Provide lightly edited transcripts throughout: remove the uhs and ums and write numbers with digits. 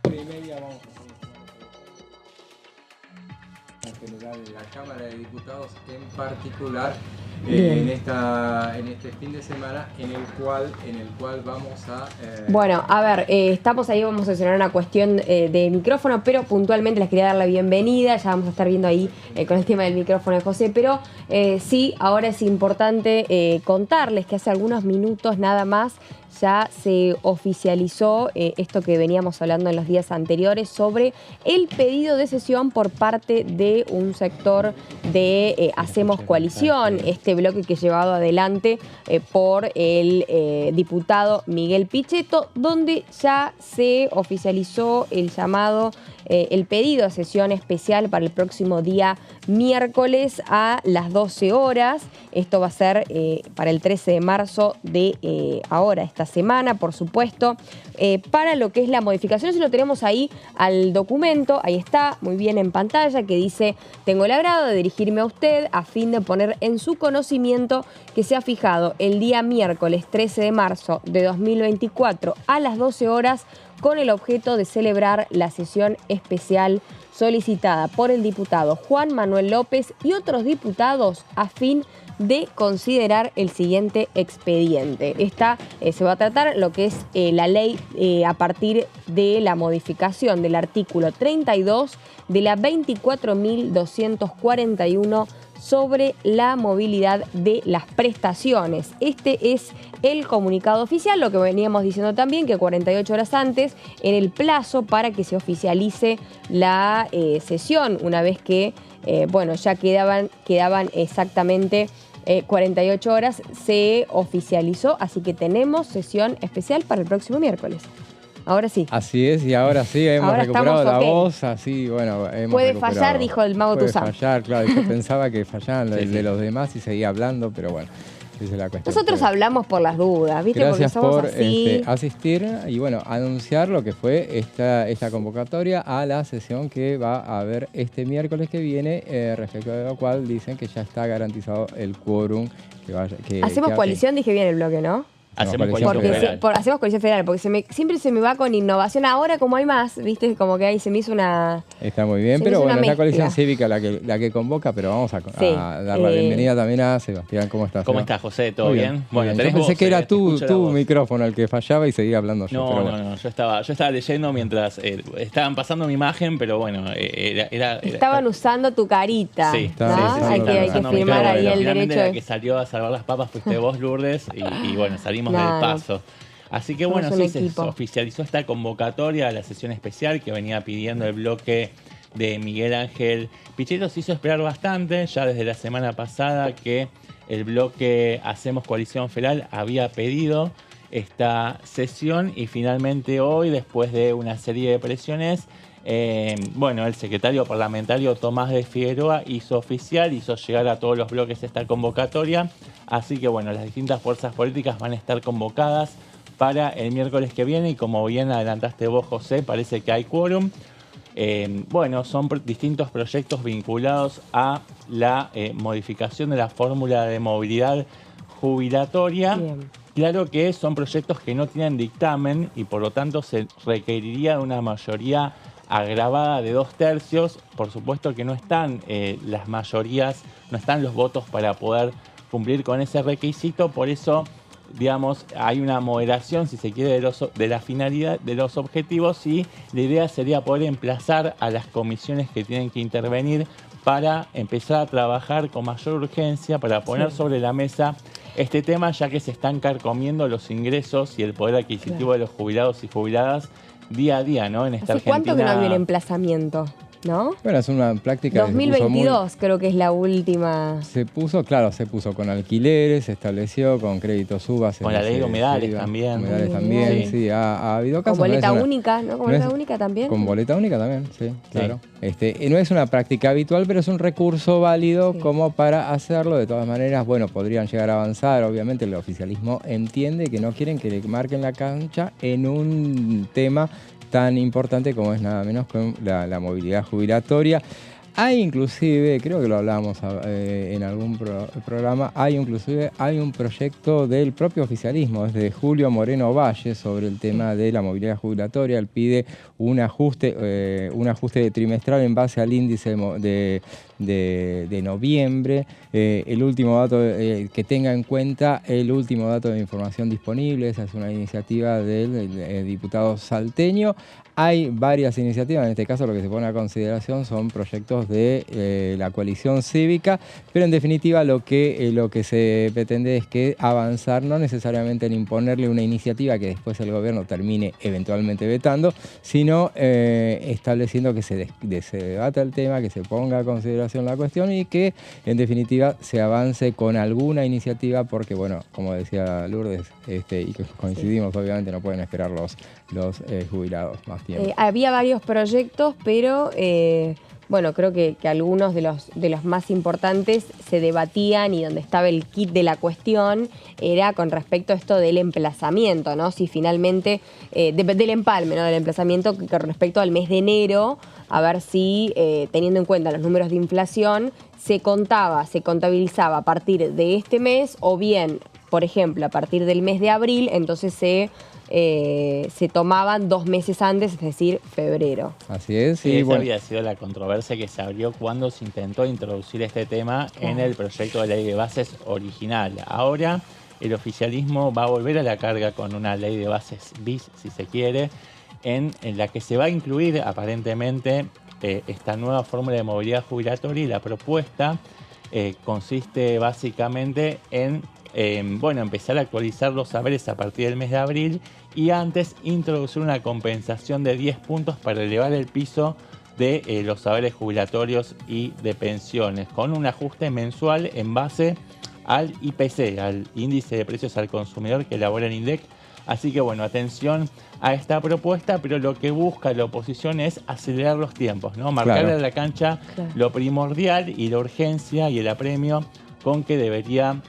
1:30 vamos a en general la Cámara de Diputados en particular en este fin de semana en el cual vamos a bueno, a ver, estamos ahí, vamos a mencionar una cuestión de micrófono, pero puntualmente les quería dar la bienvenida, ya vamos a estar viendo ahí con el tema del micrófono de José, pero sí, ahora es importante contarles que hace algunos minutos nada más ya se oficializó esto que veníamos hablando en los días anteriores sobre el pedido de sesión por parte de un sector de Hacemos Coalición, este bloque que es llevado adelante por el diputado Miguel Pichetto, donde ya se oficializó el llamado, el pedido de sesión especial para el próximo día miércoles a las 12 horas. Esto va a ser para el 13 de marzo de ahora, esta semana, por supuesto, para lo que es la modificación. Si lo tenemos ahí al documento, ahí está, muy bien en pantalla, que dice: tengo el agrado de dirigirme a usted a fin de poner en su conocimiento que se ha fijado el día miércoles 13 de marzo de 2024 a las 12 horas con el objeto de celebrar la sesión especial solicitada por el diputado Juan Manuel López y otros diputados a fin de considerar el siguiente expediente. Esta se va a tratar lo que es la ley a partir de la modificación del artículo 32 de la 24.241 sobre la movilidad de las prestaciones. Este es el comunicado oficial, lo que veníamos diciendo también, que 48 horas antes era el plazo para que se oficialice la sesión, una vez que bueno, ya quedaban exactamente 48 horas, se oficializó, así que tenemos sesión especial para el próximo miércoles. Ahora sí. Así es, y ahora sí, hemos recuperado la voz, así, bueno, hemos Puede fallar, dijo el mago Tuzán. Puede fallar, claro, yo pensaba que fallaban de los demás y seguía hablando, pero bueno, esa es la cuestión. Nosotros hablamos por las dudas, ¿viste? Gracias porque somos por así. asistir y, bueno, anunciar lo que fue esta convocatoria a la sesión que va a haber este miércoles que viene, respecto de lo cual dicen que ya está garantizado el quórum. Hacemos coalición, dije bien el bloque, ¿no? Hacemos coalición federal. Hacemos coalición federal, porque siempre se me va con innovación. Ahora, como hay más, ¿viste? Como que ahí se me hizo una... Está muy bien, pero bueno, es la coalición cívica la que convoca, pero vamos a dar la bienvenida también a Sebastián. ¿Cómo estás? ¿Cómo estás, José? ¿Todo bien? Bueno, yo pensé que era tu micrófono el que fallaba y seguía hablando yo. No, yo estaba leyendo mientras estaban pasando mi imagen, pero bueno, estaban usando tu carita. Sí, ¿no? Hay que firmar ahí el derecho. La que salió a salvar las papas fuiste vos, Lourdes, y bueno, salimos del paso. Así que bueno, sí, se oficializó esta convocatoria a la sesión especial que venía pidiendo el bloque de Miguel Ángel Pichetto. Se hizo esperar bastante, ya desde la semana pasada que el bloque Hacemos Coalición Federal había pedido esta sesión y finalmente hoy, después de una serie de presiones, bueno, el secretario parlamentario Tomás de Figueroa hizo llegar a todos los bloques esta convocatoria. Así que bueno, las distintas fuerzas políticas van a estar convocadas para el miércoles que viene y como bien adelantaste vos, José, parece que hay quórum. Bueno, son distintos proyectos vinculados a la modificación de la fórmula de movilidad jubilatoria. Bien. Claro que son proyectos que no tienen dictamen y por lo tanto se requeriría de una mayoría agravada de 2/3. Por supuesto que no están las mayorías, no están los votos para poder cumplir con ese requisito, por eso, digamos, hay una moderación, si se quiere, de la finalidad, de los objetivos, y la idea sería poder emplazar a las comisiones que tienen que intervenir para empezar a trabajar con mayor urgencia, para poner sobre la mesa este tema, ya que se están carcomiendo los ingresos y el poder adquisitivo de los jubilados y jubiladas día a día, ¿no? En esta Argentina. ¿Cuánto que no había un emplazamiento? ¿No? Bueno, es una práctica 2022 creo que es la última. Se puso con alquileres, se estableció con créditos subas. Con la ley de humedales también. Humedales también, sí, ha habido casos. Con boleta única, ¿no? Con boleta única también. Con boleta única también, sí, claro. No es una práctica habitual, pero es un recurso válido como para hacerlo. De todas maneras, bueno, podrían llegar a avanzar. Obviamente el oficialismo entiende que no quieren que le marquen la cancha en un tema tan importante como es nada menos con la movilidad jubilatoria. Hay inclusive, creo que lo hablábamos en algún programa, hay un proyecto del propio oficialismo, es de Julio Moreno Valle, sobre el tema de la movilidad jubilatoria. Él pide un ajuste trimestral en base al índice de noviembre. El último dato, que tenga en cuenta el último dato de información disponible. Esa es una iniciativa del diputado salteño. Hay varias iniciativas, en este caso lo que se pone a consideración son proyectos de la coalición cívica, pero en definitiva lo que se pretende es que avanzar no necesariamente en imponerle una iniciativa que después el gobierno termine eventualmente vetando, sino estableciendo que se debata el tema, que se ponga a consideración la cuestión y que en definitiva se avance con alguna iniciativa, porque bueno, como decía Lourdes, y que coincidimos, obviamente no pueden esperar los jubilados más tiempo. Había varios proyectos, pero bueno, creo que algunos de los más importantes se debatían, y donde estaba el kit de la cuestión era con respecto a esto del emplazamiento, ¿no? Si finalmente, del empalme, ¿no? Del emplazamiento con respecto al mes de enero, a ver si, teniendo en cuenta los números de inflación, se contabilizaba a partir de este mes, o bien, por ejemplo, a partir del mes de abril, entonces se tomaban 2 meses antes, es decir, febrero. Así es. Sí, esa había sido la controversia que se abrió cuando se intentó introducir este tema en el proyecto de ley de bases original. Ahora el oficialismo va a volver a la carga con una ley de bases bis, si se quiere, en la que se va a incluir aparentemente esta nueva fórmula de movilidad jubilatoria, y la propuesta consiste básicamente en empezar a actualizar los saberes a partir del mes de abril, y antes introducir una compensación de 10 puntos para elevar el piso de los saberes jubilatorios y de pensiones, con un ajuste mensual en base al IPC, al índice de precios al consumidor que elabora el INDEC. Así que bueno, atención a esta propuesta, pero lo que busca la oposición es acelerar los tiempos, ¿no? Marcarle a la cancha lo primordial y la urgencia y el apremio con que debería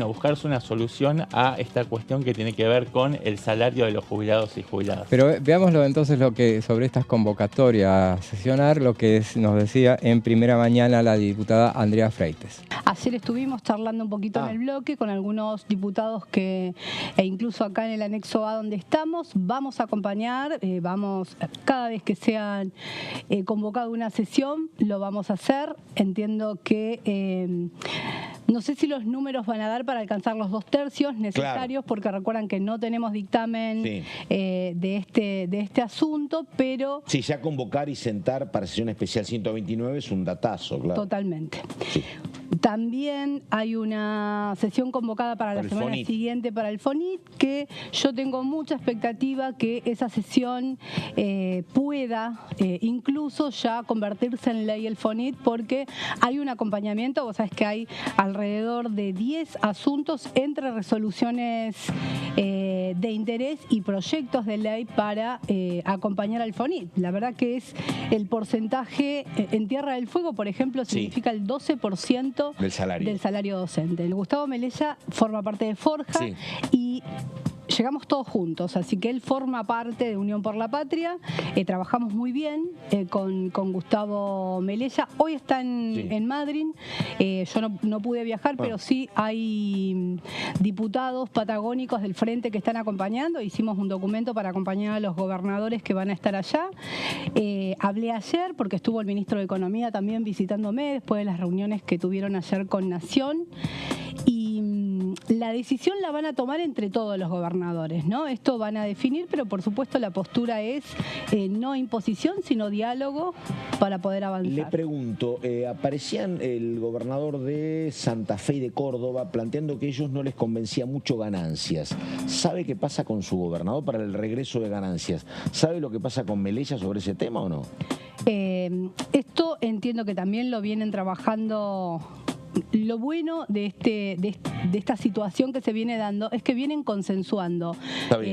buscarse una solución a esta cuestión que tiene que ver con el salario de los jubilados y jubiladas. Pero veámoslo entonces sobre estas convocatorias a sesionar, lo que nos decía en Primera Mañana la diputada Andrea Freites. Ayer estuvimos charlando un poquito en el bloque con algunos diputados e incluso acá en el anexo A donde estamos, vamos a acompañar, cada vez que sean convocado una sesión, lo vamos a hacer. Entiendo que no sé si los números van a dar para alcanzar los 2/3 necesarios, porque recuerdan que no tenemos dictamen de este asunto, pero... Sí, ya convocar y sentar para sesión especial 129 es un datazo, claro. Totalmente. Sí. También hay una sesión convocada para la semana siguiente para el FONIT, que yo tengo mucha expectativa que esa sesión pueda incluso ya convertirse en ley el FONIT, porque hay un acompañamiento. Vos sabés que hay alrededor de 10 asuntos entre resoluciones de interés y proyectos de ley para acompañar al FONIT. La verdad que es el porcentaje en Tierra del Fuego, por ejemplo, significa el 12% del salario docente. El Gustavo Melella forma parte de Forja y llegamos todos juntos, así que él forma parte de Unión por la Patria. Trabajamos muy bien con Gustavo Melella. Hoy está en Madrid. Yo no pude viajar, pero sí hay diputados patagónicos del Frente que están acompañando. Hicimos un documento para acompañar a los gobernadores que van a estar allá. Hablé ayer porque estuvo el ministro de Economía también visitándome después de las reuniones que tuvieron ayer con Nación. Y la decisión la van a tomar entre todos los gobernadores, ¿no? Esto van a definir, pero por supuesto la postura es no imposición, sino diálogo para poder avanzar. Le pregunto, aparecían el gobernador de Santa Fe y de Córdoba planteando que a ellos no les convencía mucho ganancias. ¿Sabe qué pasa con su gobernador para el regreso de ganancias? ¿Sabe lo que pasa con Melella sobre ese tema o no? Esto entiendo que también lo vienen trabajando. Lo bueno de esta situación que se viene dando es que vienen consensuando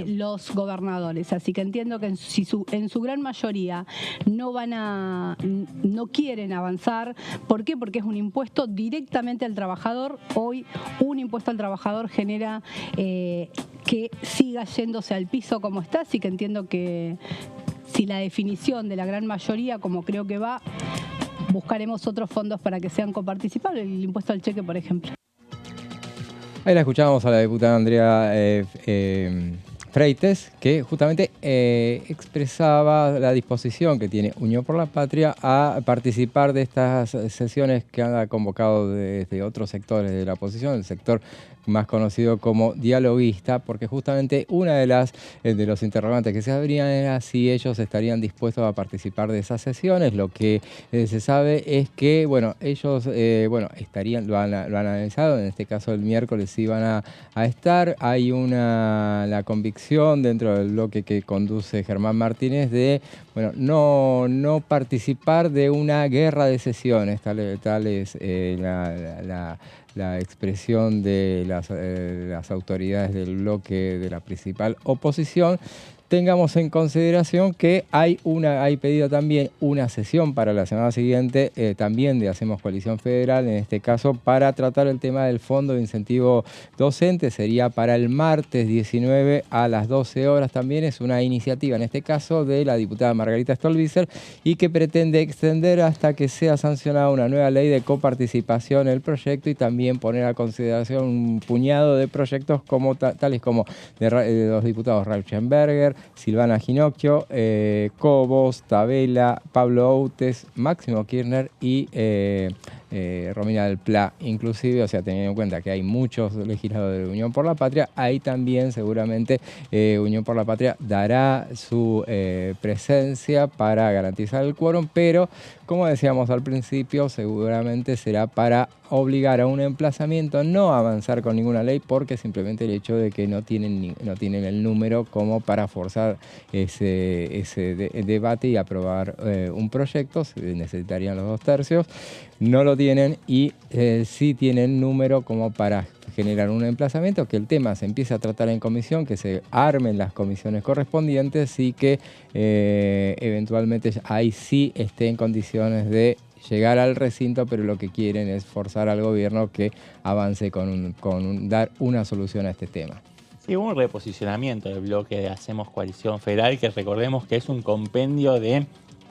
los gobernadores, así que entiendo que en su gran mayoría no quieren avanzar. ¿Por qué? Porque es un impuesto directamente al trabajador. Hoy un impuesto al trabajador genera que siga yéndose al piso como está, así que entiendo que si la definición de la gran mayoría, como creo que va buscaremos otros fondos para que sean coparticipables, el impuesto al cheque, por ejemplo. Ahí la escuchábamos a la diputada Andrea Freites, que justamente expresaba la disposición que tiene Unión por la Patria a participar de estas sesiones que han convocado desde otros sectores de la oposición, el sector más conocido como dialoguista, porque justamente una de los interrogantes que se abrían era si ellos estarían dispuestos a participar de esas sesiones. Lo que se sabe es que, bueno, ellos estarían, lo han analizado, en este caso el miércoles sí van a estar. Hay la convicción dentro del bloque que conduce Germán Martínez de, bueno, no participar de una guerra de sesiones, tal es la expresión de las autoridades del bloque de la principal oposición. Tengamos en consideración que hay pedido también una sesión para la semana siguiente, también de Hacemos Coalición Federal, en este caso para tratar el tema del Fondo de Incentivo Docente. Sería para el martes 19 a las 12 horas. También es una iniciativa, en este caso, de la diputada Margarita Stolbizer, y que pretende extender hasta que sea sancionada una nueva ley de coparticipación en el proyecto, y también poner a consideración un puñado de proyectos como tales como de los diputados Rauschenberger, Silvana Ginocchio, Cobos, Tabela, Pablo Outes, Máximo Kirchner y Romina del Pla. Inclusive, o sea, teniendo en cuenta que hay muchos legisladores de Unión por la Patria, ahí también seguramente Unión por la Patria dará su presencia para garantizar el quórum, pero como decíamos al principio, seguramente será para obligar a un emplazamiento, no avanzar con ninguna ley, porque simplemente el hecho de que no tienen el número como para forzar ese debate y aprobar un proyecto. Necesitarían los 2/3, no lo tienen, y sí tienen número como para generar un emplazamiento, que el tema se empiece a tratar en comisión, que se armen las comisiones correspondientes y que eventualmente ahí sí esté en condiciones de llegar al recinto, pero lo que quieren es forzar al gobierno que avance con dar una solución a este tema. Sí, hubo un reposicionamiento del bloque de Hacemos Coalición Federal, que recordemos que es un compendio de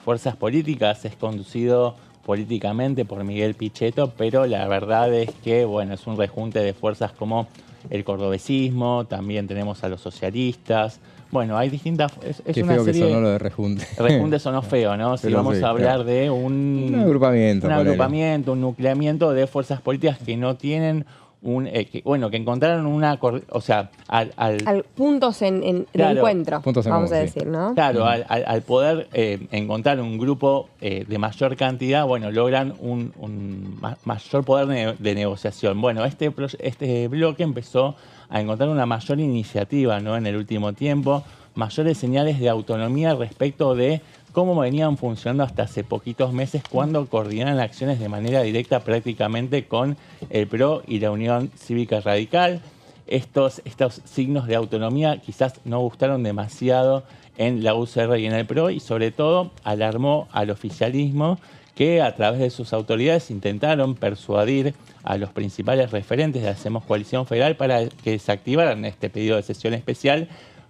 fuerzas políticas, es conducido políticamente por Miguel Pichetto, pero la verdad es que, bueno, es un rejunte de fuerzas como el cordobesismo, también tenemos a los socialistas. Bueno, hay distintas... Qué feo que sonó lo de rejunte. Rejunte sonó feo, ¿no? Si vamos a hablar de un agrupamiento, un nucleamiento de fuerzas políticas que no tienen que encontraron una... O sea, puntos de encuentro, vamos a decir, ¿no? Claro, al poder encontrar un grupo de mayor cantidad, bueno, logran un mayor poder de negociación. Bueno, este bloque empezó a encontrar una mayor iniciativa, ¿no?, en el último tiempo, mayores señales de autonomía respecto de cómo venían funcionando hasta hace poquitos meses, cuando coordinan acciones de manera directa prácticamente con el PRO y la Unión Cívica Radical. Estos signos de autonomía quizás no gustaron demasiado en la UCR y en el PRO, y sobre todo alarmó al oficialismo, que a través de sus autoridades intentaron persuadir a los principales referentes de Hacemos Coalición Federal para que desactivaran este pedido de sesión especial,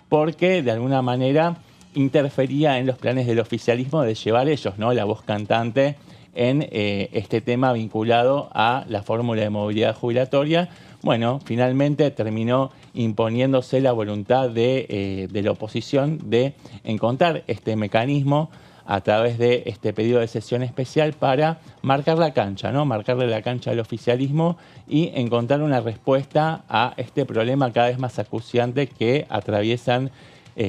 porque de alguna manera interfería en los planes del oficialismo de llevar ellos, ¿no?, la voz cantante en este tema vinculado a la fórmula de movilidad jubilatoria. Bueno, finalmente terminó imponiéndose la voluntad de la oposición de encontrar este mecanismo a través de este pedido de sesión especial para marcar la cancha, ¿no?, marcarle la cancha al oficialismo y encontrar una respuesta a este problema cada vez más acuciante que atraviesan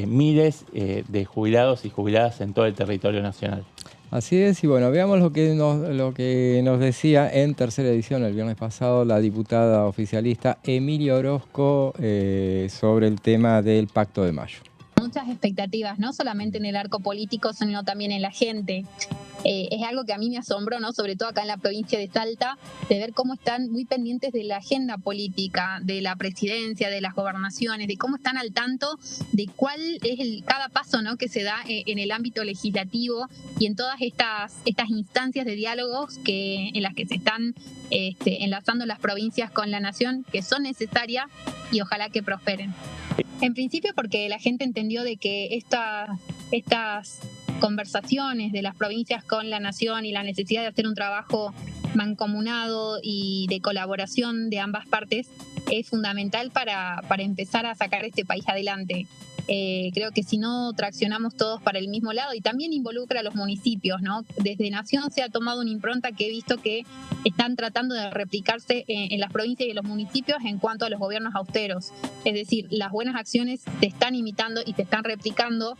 miles de jubilados y jubiladas en todo el territorio nacional. Así es, y bueno, veamos lo que nos decía en tercera edición el viernes pasado la diputada oficialista Emilia Orozco sobre el tema del Pacto de Mayo. Muchas expectativas, no solamente en el arco político, sino también en la gente. Es algo que a mí me asombró, ¿no?, sobre todo acá en la provincia de Salta, de ver cómo están muy pendientes de la agenda política, de la presidencia, de las gobernaciones, de cómo están al tanto de cuál es cada paso, ¿no?, que se da en el ámbito legislativo y en todas estas instancias de diálogos en las que se están enlazando las provincias con la nación, que son necesarias y ojalá que prosperen. En principio porque la gente entendió de que estas conversaciones de las provincias con la nación y la necesidad de hacer un trabajo mancomunado y de colaboración de ambas partes es fundamental para empezar a sacar este país adelante. Creo que si no traccionamos todos para el mismo lado, y también involucra a los municipios, ¿no? Desde Nación se ha tomado una impronta que he visto que están tratando de replicarse en las provincias y en los municipios en cuanto a los gobiernos austeros. Es decir, las buenas acciones se están imitando y se están replicando,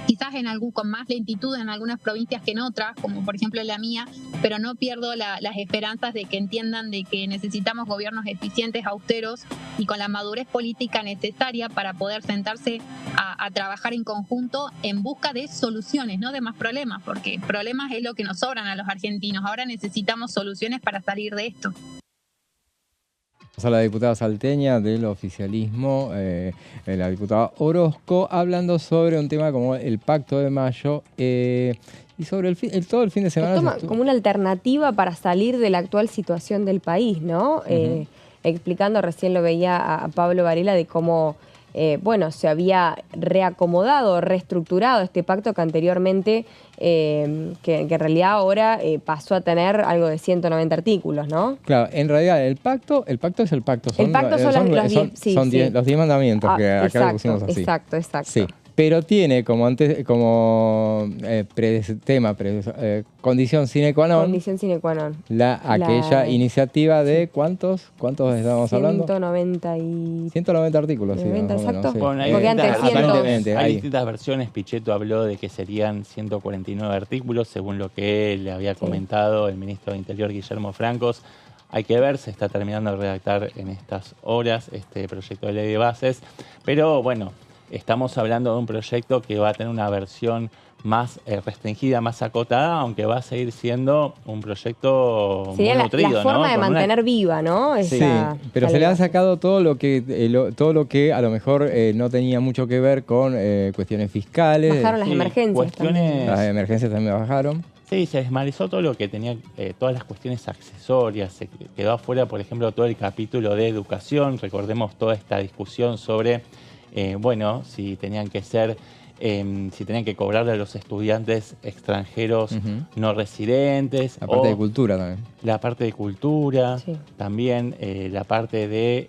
quizás con más lentitud en algunas provincias que en otras, como por ejemplo la mía, pero no pierdo las esperanzas de que entiendan de que necesitamos gobiernos eficientes, austeros y con la madurez política necesaria para poder sentarse a trabajar en conjunto en busca de soluciones, no de más problemas, porque problemas es lo que nos sobran a los argentinos. Ahora necesitamos soluciones para salir de esto. A la diputada salteña del oficialismo, la diputada Orozco, hablando sobre un tema como el Pacto de Mayo y sobre todo el fin de semana. Toma como una alternativa para salir de la actual situación del país, ¿no? Explicando, recién lo veía a Pablo Varela, de cómo se había reacomodado, reestructurado este pacto que anteriormente, que en realidad ahora pasó a tener algo de 190 artículos, ¿no? Claro, en realidad el pacto es el pacto. El pacto son los 10 mandamientos que acá le pusimos así. Exacto. Sí. Pero tiene condición sine qua non. Condición sine qua non. Aquella iniciativa de ¿cuántos estábamos hablando? 190 artículos. 90, sí, exacto. Sí. Bueno, hay distintas versiones. Pichetto habló de que serían 149 artículos, según lo que le había comentado el ministro de Interior, Guillermo Francos. Hay que ver, se está terminando de redactar en estas horas este proyecto de ley de bases, pero bueno, estamos hablando de un proyecto que va a tener una versión más restringida, más acotada, aunque va a seguir siendo un proyecto muy nutrido, la forma de mantener viva, ¿no? Sí, pero se le ha sacado todo lo que a lo mejor no tenía mucho que ver con cuestiones fiscales. Bajaron las emergencias también. Las emergencias también bajaron. Sí, se desmalizó todo lo que tenía, todas las cuestiones accesorias. Se quedó afuera, por ejemplo, todo el capítulo de educación. Recordemos toda esta discusión sobre si tenían que cobrarle a los estudiantes extranjeros no residentes. La parte de cultura también. La parte de cultura, también la parte de,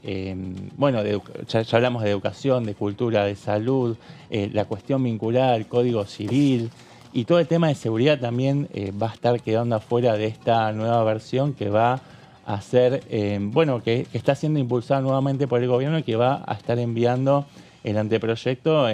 ya hablamos de educación, de cultura, de salud, la cuestión vinculada al Código Civil y todo el tema de seguridad también va a estar quedando afuera de esta nueva versión que va a ser, que está siendo impulsada nuevamente por el gobierno y que va a estar enviando el anteproyecto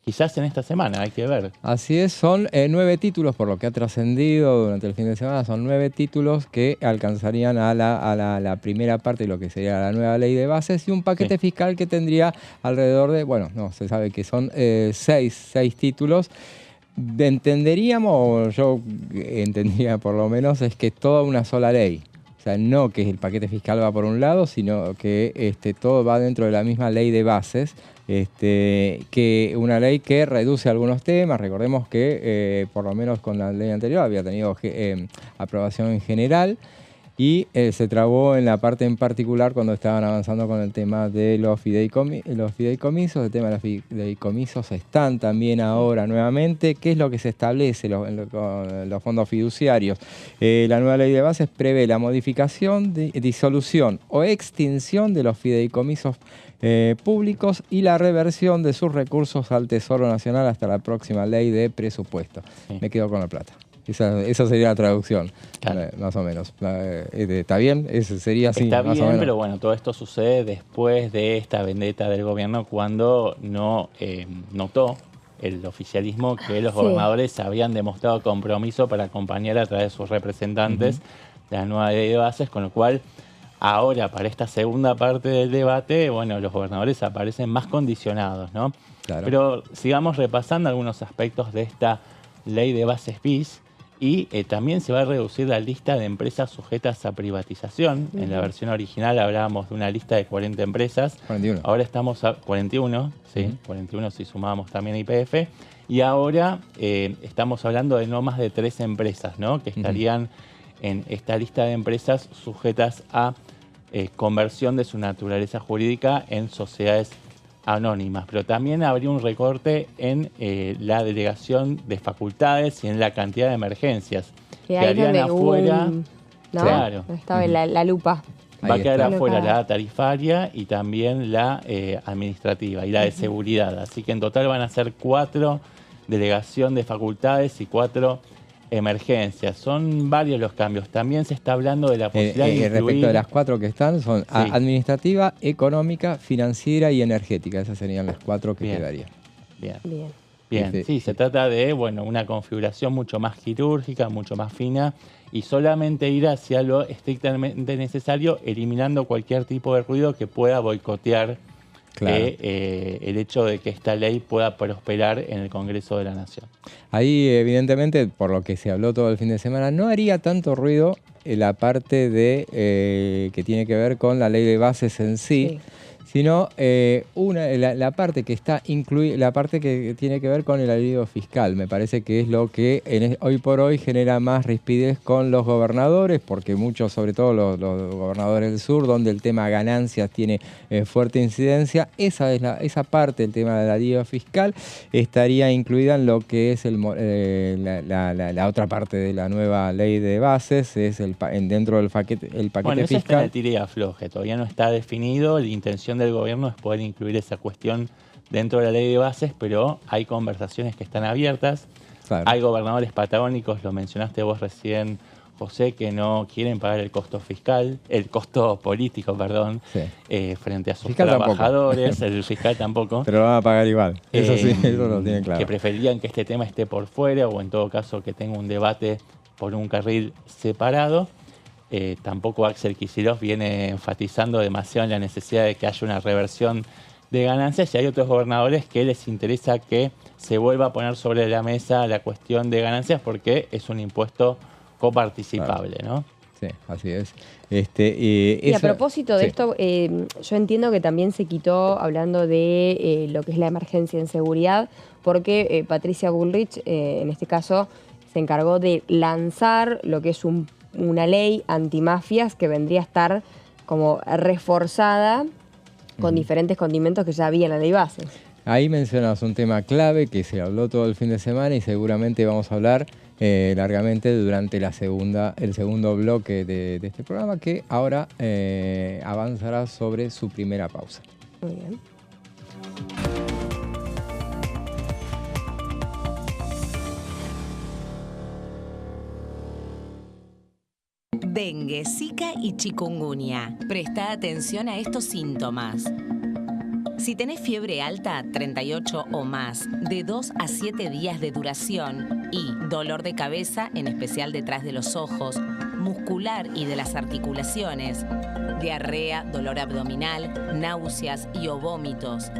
quizás en esta semana, hay que ver. Así es, son 9 títulos, por lo que ha trascendido durante el fin de semana, son 9 títulos que alcanzarían a la primera parte de lo que sería la nueva ley de bases y un paquete fiscal que tendría alrededor de, se sabe que son 6 títulos. Yo entendería por lo menos, es que toda una sola ley. O sea, no que el paquete fiscal va por un lado, sino que todo va dentro de la misma ley de bases, que una ley que reduce algunos temas. Recordemos que por lo menos con la ley anterior había tenido aprobación en general y se trabó en la parte en particular cuando estaban avanzando con el tema de los fideicomisos. El tema de los fideicomisos están también ahora nuevamente. ¿Qué es lo que se establece con los fondos fiduciarios? La nueva ley de bases prevé la modificación, disolución o extinción de los fideicomisos públicos y la reversión de sus recursos al Tesoro Nacional hasta la próxima ley de presupuesto. Me quedo con la plata. Esa sería la traducción, más o menos. ¿Está bien? Eso sería así. Está más bien, o menos. pero bueno, todo esto sucede después de esta vendetta del gobierno cuando no notó el oficialismo que los gobernadores habían demostrado compromiso para acompañar a través de sus representantes la nueva ley de bases, con lo cual ahora para esta segunda parte del debate, los gobernadores aparecen más condicionados, ¿no? Claro. Pero sigamos repasando algunos aspectos de esta ley de bases bis. Y también se va a reducir la lista de empresas sujetas a privatización. En la versión original hablábamos de una lista de 40 empresas. 41. Ahora estamos a 41, 41 si sumamos también YPF. Y ahora estamos hablando de no más de 3 empresas, ¿no? Que estarían en esta lista de empresas sujetas a conversión de su naturaleza jurídica en sociedades anónimas, pero también habría un recorte en la delegación de facultades y en la cantidad de emergencias. Que harían afuera, ¿no? Claro. Estaba en la lupa. Va a quedar afuera la tarifaria y también la administrativa y la de seguridad. Así que en total van a ser 4 delegación de facultades y 4 emergencias. Son varios los cambios. También se está hablando de la posibilidad de incluir... Respecto de las 4 que están, son administrativa, económica, financiera y energética. Esas serían las 4 que quedarían. Bien. Sí, se trata de una configuración mucho más quirúrgica, mucho más fina, y solamente ir hacia lo estrictamente necesario, eliminando cualquier tipo de ruido que pueda boicotear el hecho de que esta ley pueda prosperar en el Congreso de la Nación. Ahí, evidentemente, por lo que se habló todo el fin de semana, no haría tanto ruido la parte de que tiene que ver con la ley de bases en sí. Sino la parte que está incluida, la parte que tiene que ver con el alivio fiscal. Me parece que es lo que hoy por hoy genera más rispidez con los gobernadores, porque muchos, sobre todo los gobernadores del sur, donde el tema ganancias tiene fuerte incidencia, esa parte del tema del alivio fiscal estaría incluida en lo que es la otra parte de la nueva ley de bases, es dentro del paquete fiscal. Eso está en el tire y afloje, todavía no está definido. La intención del gobierno es poder incluir esa cuestión dentro de la ley de bases, pero hay conversaciones que están abiertas. Claro. Hay gobernadores patagónicos, lo mencionaste vos recién, José, que no quieren pagar el costo político, frente a sus trabajadores, tampoco. El fiscal tampoco. Pero lo van a pagar igual, eso sí, eso lo tienen claro. Que preferirían que este tema esté por fuera o en todo caso que tenga un debate por un carril separado. Tampoco Axel Kicillof viene enfatizando demasiado en la necesidad de que haya una reversión de ganancias, y hay otros gobernadores que les interesa que se vuelva a poner sobre la mesa la cuestión de ganancias porque es un impuesto coparticipable, ¿no? Sí, así es. Y a propósito de esto, yo entiendo que también se quitó, hablando de lo que es la emergencia en seguridad, porque Patricia Bullrich, en este caso, se encargó de lanzar lo que es una ley antimafias que vendría a estar como reforzada con diferentes condimentos que ya había en la ley base. Ahí mencionas un tema clave que se habló todo el fin de semana y seguramente vamos a hablar largamente durante el segundo bloque de este programa, que ahora avanzará sobre su primera pausa. Muy bien. Dengue, Zika y chikungunya. Presta atención a estos síntomas. Si tenés fiebre alta, 38 o más, de 2 a 7 días de duración y dolor de cabeza, en especial detrás de los ojos, muscular y de las articulaciones, diarrea, dolor abdominal, náuseas y o vómitos,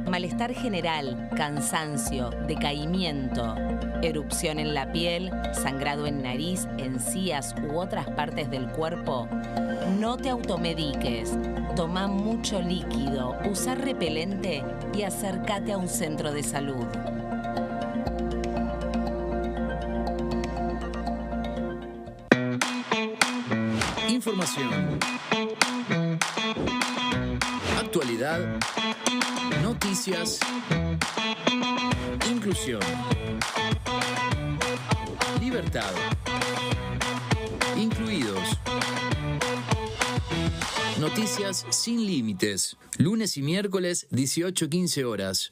malestar general, cansancio, decaimiento, erupción en la piel, sangrado en nariz, encías u otras partes del cuerpo, no te automediques. Toma mucho líquido, usa repelente y acércate a un centro de salud. Información. Actualidad. Noticias. Inclusión. Libertad. Incluidos. Noticias sin límites. Lunes y miércoles, 18-15 horas.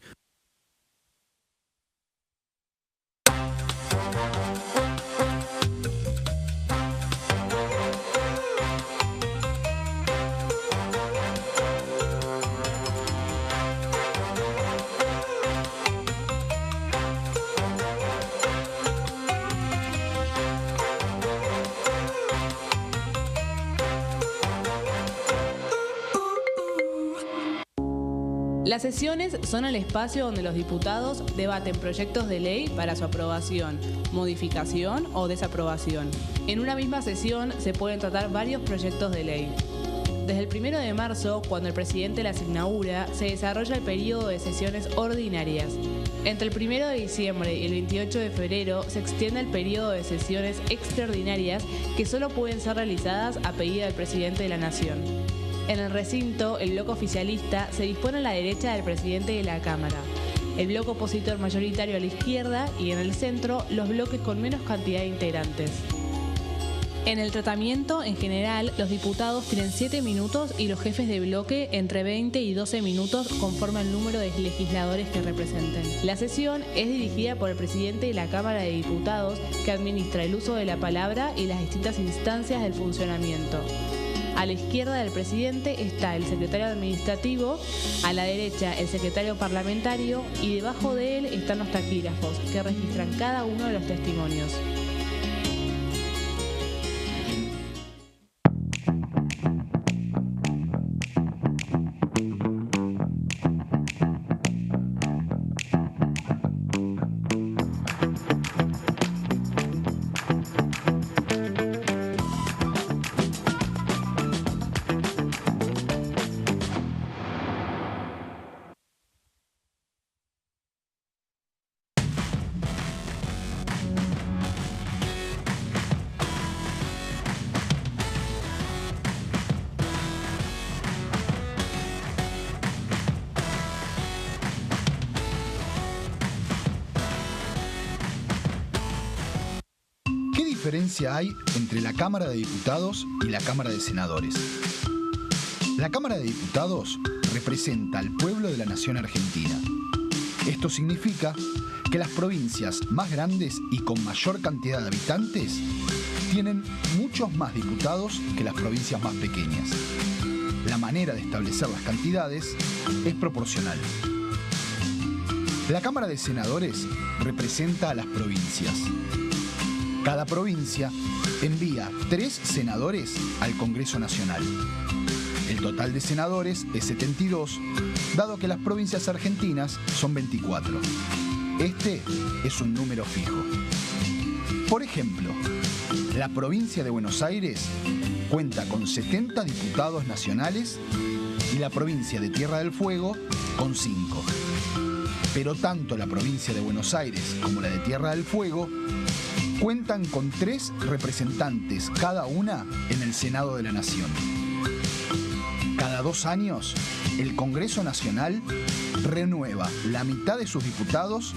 Las sesiones son el espacio donde los diputados debaten proyectos de ley para su aprobación, modificación o desaprobación. En una misma sesión se pueden tratar varios proyectos de ley. Desde el 1 de marzo, cuando el presidente las inaugura, se desarrolla el periodo de sesiones ordinarias. Entre el 1 de diciembre y el 28 de febrero se extiende el periodo de sesiones extraordinarias que solo pueden ser realizadas a pedido del presidente de la Nación. En el recinto, el bloque oficialista se dispone a la derecha del presidente de la Cámara, el bloque opositor mayoritario a la izquierda y en el centro los bloques con menos cantidad de integrantes. En el tratamiento, en general, los diputados tienen 7 minutos y los jefes de bloque entre 20 y 12 minutos conforme al número de legisladores que representen. La sesión es dirigida por el presidente de la Cámara de Diputados, que administra el uso de la palabra y las distintas instancias del funcionamiento. A la izquierda del presidente está el secretario administrativo, a la derecha el secretario parlamentario y debajo de él están los taquígrafos, que registran cada uno de los testimonios. ¿Qué diferencia hay entre la Cámara de Diputados y la Cámara de Senadores? La Cámara de Diputados representa al pueblo de la nación argentina. Esto significa que las provincias más grandes y con mayor cantidad de habitantes tienen muchos más diputados que las provincias más pequeñas. La manera de establecer las cantidades es proporcional. La Cámara de Senadores representa a las provincias. Cada provincia envía 3 senadores al Congreso Nacional. El total de senadores es 72, dado que las provincias argentinas son 24. Este es un número fijo. Por ejemplo, la provincia de Buenos Aires cuenta con 70 diputados nacionales y la provincia de Tierra del Fuego con 5. Pero tanto la provincia de Buenos Aires como la de Tierra del Fuego cuentan con 3 representantes cada una en el Senado de la Nación. Cada 2 años, el Congreso Nacional renueva la mitad de sus diputados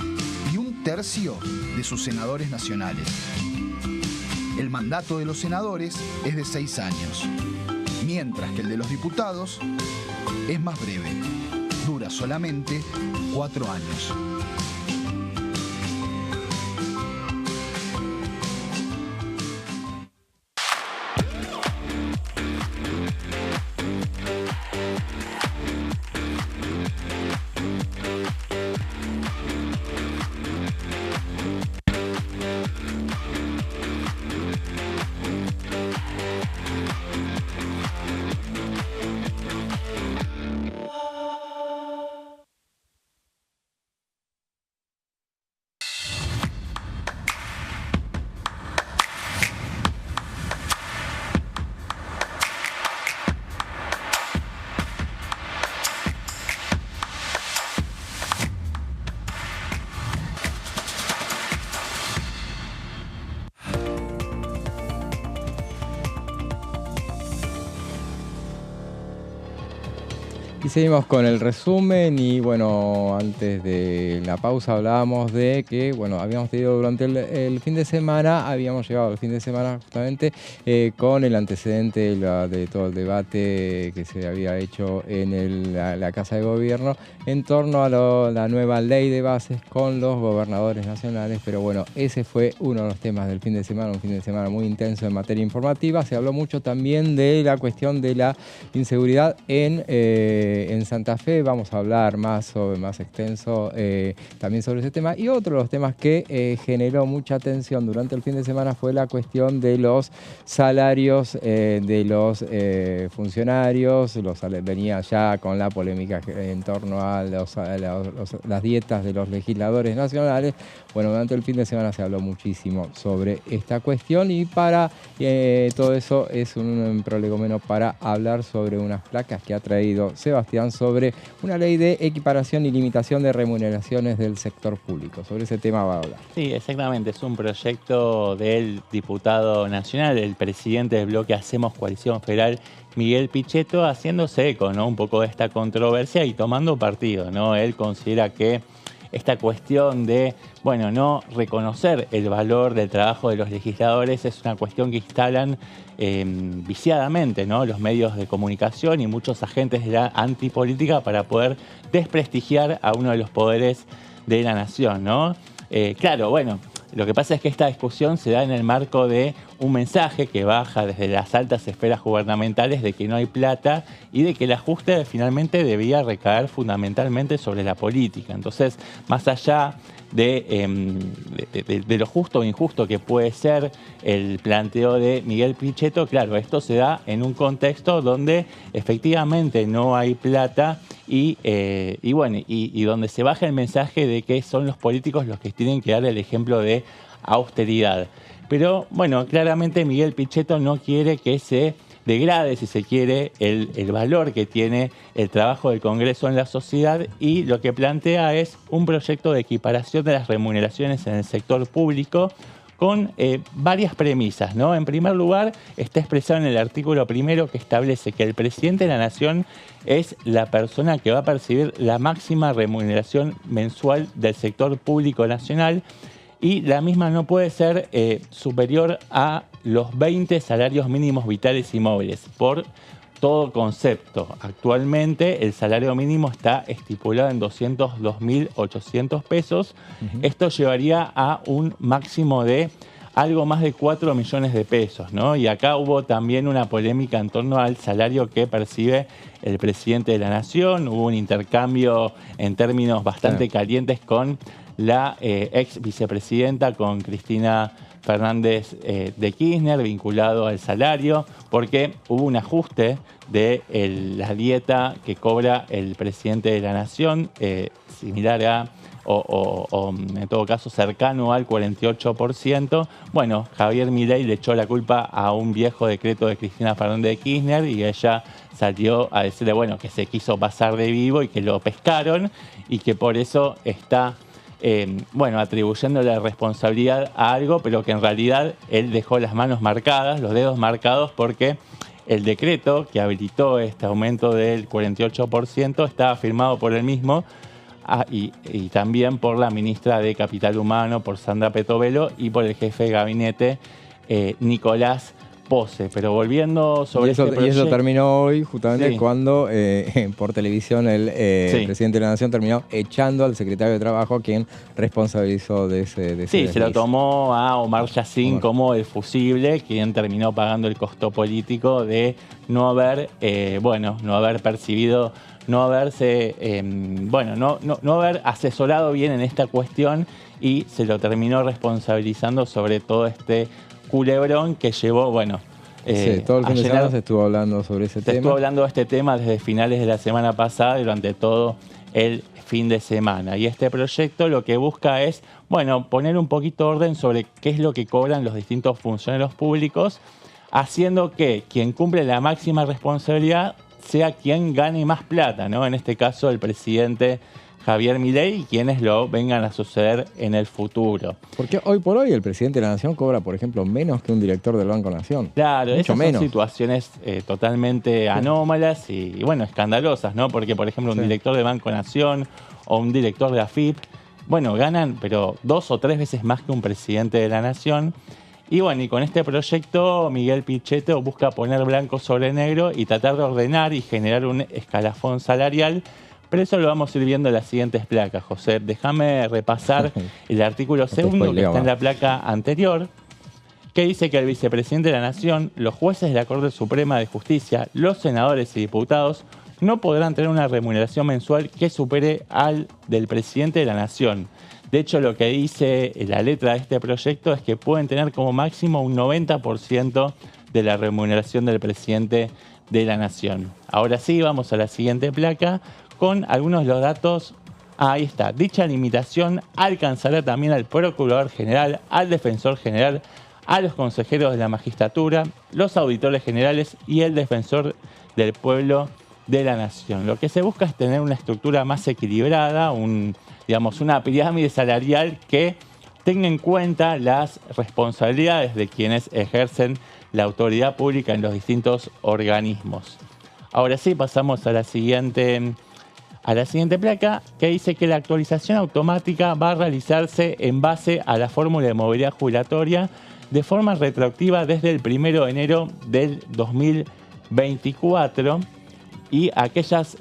y 1/3 de sus senadores nacionales. El mandato de los senadores es de 6 años, mientras que el de los diputados es más breve, dura solamente 4 años. Y seguimos con el resumen y bueno, antes de la pausa hablábamos de que, bueno, habíamos tenido durante el fin de semana, habíamos llegado al fin de semana justamente con el antecedente de todo el debate que se había hecho en la Casa de Gobierno en torno a la nueva ley de bases con los gobernadores nacionales, pero bueno, ese fue uno de los temas del fin de semana, un fin de semana muy intenso en materia informativa. Se habló mucho también de la cuestión de la inseguridad en Santa Fe. Vamos a hablar más extenso también sobre ese tema. Y otro de los temas que generó mucha atención durante el fin de semana fue la cuestión de los salarios de los funcionarios. Venía ya con la polémica en torno a las dietas de los legisladores nacionales. Bueno, durante el fin de semana se habló muchísimo sobre esta cuestión y para todo eso es un prolegómeno para hablar sobre unas placas que ha traído Sebastián Sebastián, sobre una ley de equiparación y limitación de remuneraciones del sector público. Sobre ese tema va a hablar. Sí, exactamente. Es un proyecto del diputado nacional, el presidente del bloque Hacemos Coalición Federal, Miguel Pichetto, haciéndose eco, ¿no?, un poco de esta controversia y tomando partido, ¿no? Él considera que esta cuestión de, bueno, no reconocer el valor del trabajo de los legisladores es una cuestión que instalan viciadamente, ¿no?, los medios de comunicación y muchos agentes de la antipolítica para poder desprestigiar a uno de los poderes de la nación, ¿no? Claro, bueno, lo que pasa es que esta discusión se da en el marco de un mensaje que baja desde las altas esferas gubernamentales de que no hay plata y de que el ajuste finalmente debía recaer fundamentalmente sobre la política. Entonces, más allá de lo justo o injusto que puede ser el planteo de Miguel Pichetto, claro, esto se da en un contexto donde efectivamente no hay plata y donde se baja el mensaje de que son los políticos los que tienen que dar el ejemplo de austeridad. Pero bueno, claramente Miguel Pichetto no quiere que se degrade, si se quiere, el valor que tiene el trabajo del Congreso en la sociedad, y lo que plantea es un proyecto de equiparación de las remuneraciones en el sector público con varias premisas, ¿no? En primer lugar, está expresado en el artículo primero que establece que el presidente de la Nación es la persona que va a percibir la máxima remuneración mensual del sector público nacional, y la misma no puede ser superior a los 20 salarios mínimos vitales y móviles por todo concepto. Actualmente el salario mínimo está estipulado en 202.800 pesos. Esto llevaría a un máximo de algo más de 4 millones de pesos, ¿no? Y acá hubo también una polémica en torno al salario que percibe el presidente de la Nación. Hubo un intercambio en términos bastante calientes con la ex vicepresidenta, con Cristina Fernández de Kirchner, vinculado al salario, porque hubo un ajuste de la dieta que cobra el presidente de la Nación, similar a, o en todo caso cercano al 48%. Bueno, Javier Milei le echó la culpa a un viejo decreto de Cristina Fernández de Kirchner y ella salió a decirle, bueno, que se quiso pasar de vivo y que lo pescaron y que por eso está atribuyendo la responsabilidad a algo, pero que en realidad él dejó las manos marcadas, los dedos marcados, porque el decreto que habilitó este aumento del 48% estaba firmado por él mismo y también por la ministra de Capital Humano, por Sandra Petovelo, y por el jefe de gabinete, Nicolás Pose. Pero volviendo sobre este proyecto... Y eso terminó hoy, justamente cuando por televisión el presidente de la Nación terminó echando al secretario de Trabajo, quien responsabilizó de ese se lo tomó a Omar Yassin como el fusible, quien terminó pagando el costo político de no haber percibido, no haber asesorado bien en esta cuestión, y se lo terminó responsabilizando sobre todo este culebrón que llevó, todo el fin de semana se estuvo hablando sobre ese tema. Se estuvo hablando de este tema desde finales de la semana pasada y durante todo el fin de semana. Y este proyecto lo que busca es, poner un poquito orden sobre qué es lo que cobran los distintos funcionarios públicos, haciendo que quien cumple la máxima responsabilidad sea quien gane más plata, ¿no? En este caso, el presidente Javier Milei, y quienes lo vengan a suceder en el futuro. Porque hoy por hoy el presidente de la Nación cobra, por ejemplo, menos que un director del Banco Nación. Claro, esas son situaciones totalmente anómalas y escandalosas, ¿no? Porque, por ejemplo, un director de Banco Nación o un director de AFIP, ganan, pero 2 o 3 veces más que un presidente de la Nación. Y con este proyecto Miguel Pichetto busca poner blanco sobre negro y tratar de ordenar y generar un escalafón salarial. Pero eso lo vamos a ir viendo en las siguientes placas, José. Déjame repasar el artículo segundo que está en la placa anterior, que dice que el vicepresidente de la Nación, los jueces de la Corte Suprema de Justicia, los senadores y diputados no podrán tener una remuneración mensual que supere al del presidente de la Nación. De hecho, lo que dice la letra de este proyecto es que pueden tener como máximo un 90% de la remuneración del presidente de la Nación. Ahora sí, vamos a la siguiente placa con algunos de los datos. Ahí está. Dicha limitación alcanzará también al Procurador General, al Defensor General, a los consejeros de la magistratura, los auditores generales y el Defensor del Pueblo de la nación. Lo que se busca es tener una estructura más equilibrada, una pirámide salarial que tenga en cuenta las responsabilidades de quienes ejercen la autoridad pública en los distintos organismos. Ahora sí, pasamos a la siguiente placa, que dice que la actualización automática va a realizarse en base a la fórmula de movilidad jubilatoria de forma retroactiva desde el 1 de enero del 2024 y aquellos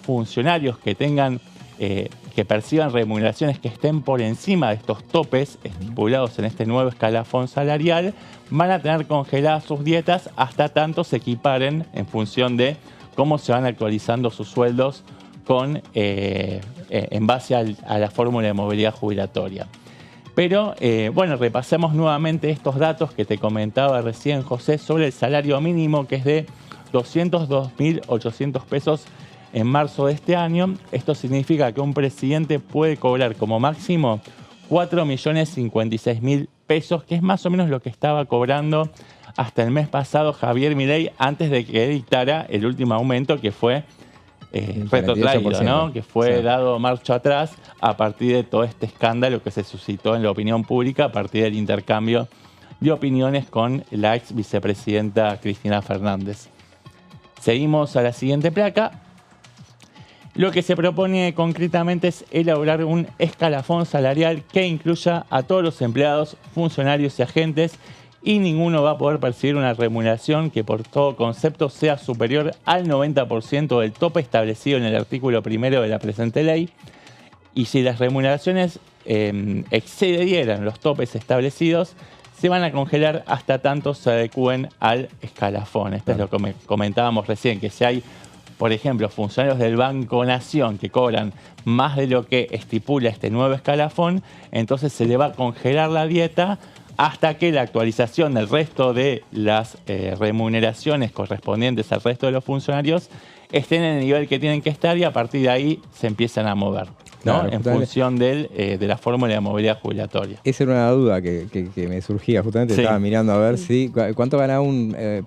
funcionarios que tengan que perciban remuneraciones que estén por encima de estos topes estipulados en este nuevo escalafón salarial van a tener congeladas sus dietas hasta tanto se equiparen en función de cómo se van actualizando sus sueldos en base a la fórmula de movilidad jubilatoria. Pero, repasemos nuevamente estos datos que te comentaba recién, José, sobre el salario mínimo, que es de 202.800 pesos en marzo de este año. Esto significa que un presidente puede cobrar como máximo 4.056.000 pesos, que es más o menos lo que estaba cobrando hasta el mes pasado Javier Milei antes de que dictara el último aumento que fue retrotraído, ¿no? Que fue dado marcha atrás a partir de todo este escándalo que se suscitó en la opinión pública a partir del intercambio de opiniones con la ex vicepresidenta Cristina Fernández. Seguimos a la siguiente placa. Lo que se propone concretamente es elaborar un escalafón salarial que incluya a todos los empleados, funcionarios y agentes, y ninguno va a poder percibir una remuneración que por todo concepto sea superior al 90% del tope establecido en el artículo 1 de la presente ley. Y si las remuneraciones excedieran los topes establecidos, se van a congelar hasta tanto se adecúen al escalafón. Esto es lo que comentábamos recién, que si hay, por ejemplo, funcionarios del Banco Nación que cobran más de lo que estipula este nuevo escalafón, entonces se le va a congelar la dieta hasta que la actualización del resto de las remuneraciones correspondientes al resto de los funcionarios estén en el nivel que tienen que estar y a partir de ahí se empiezan a mover, ¿no? Claro, en función de la fórmula de movilidad jubilatoria. Esa era una duda que me surgía, justamente estaba mirando a ver si cuánto gana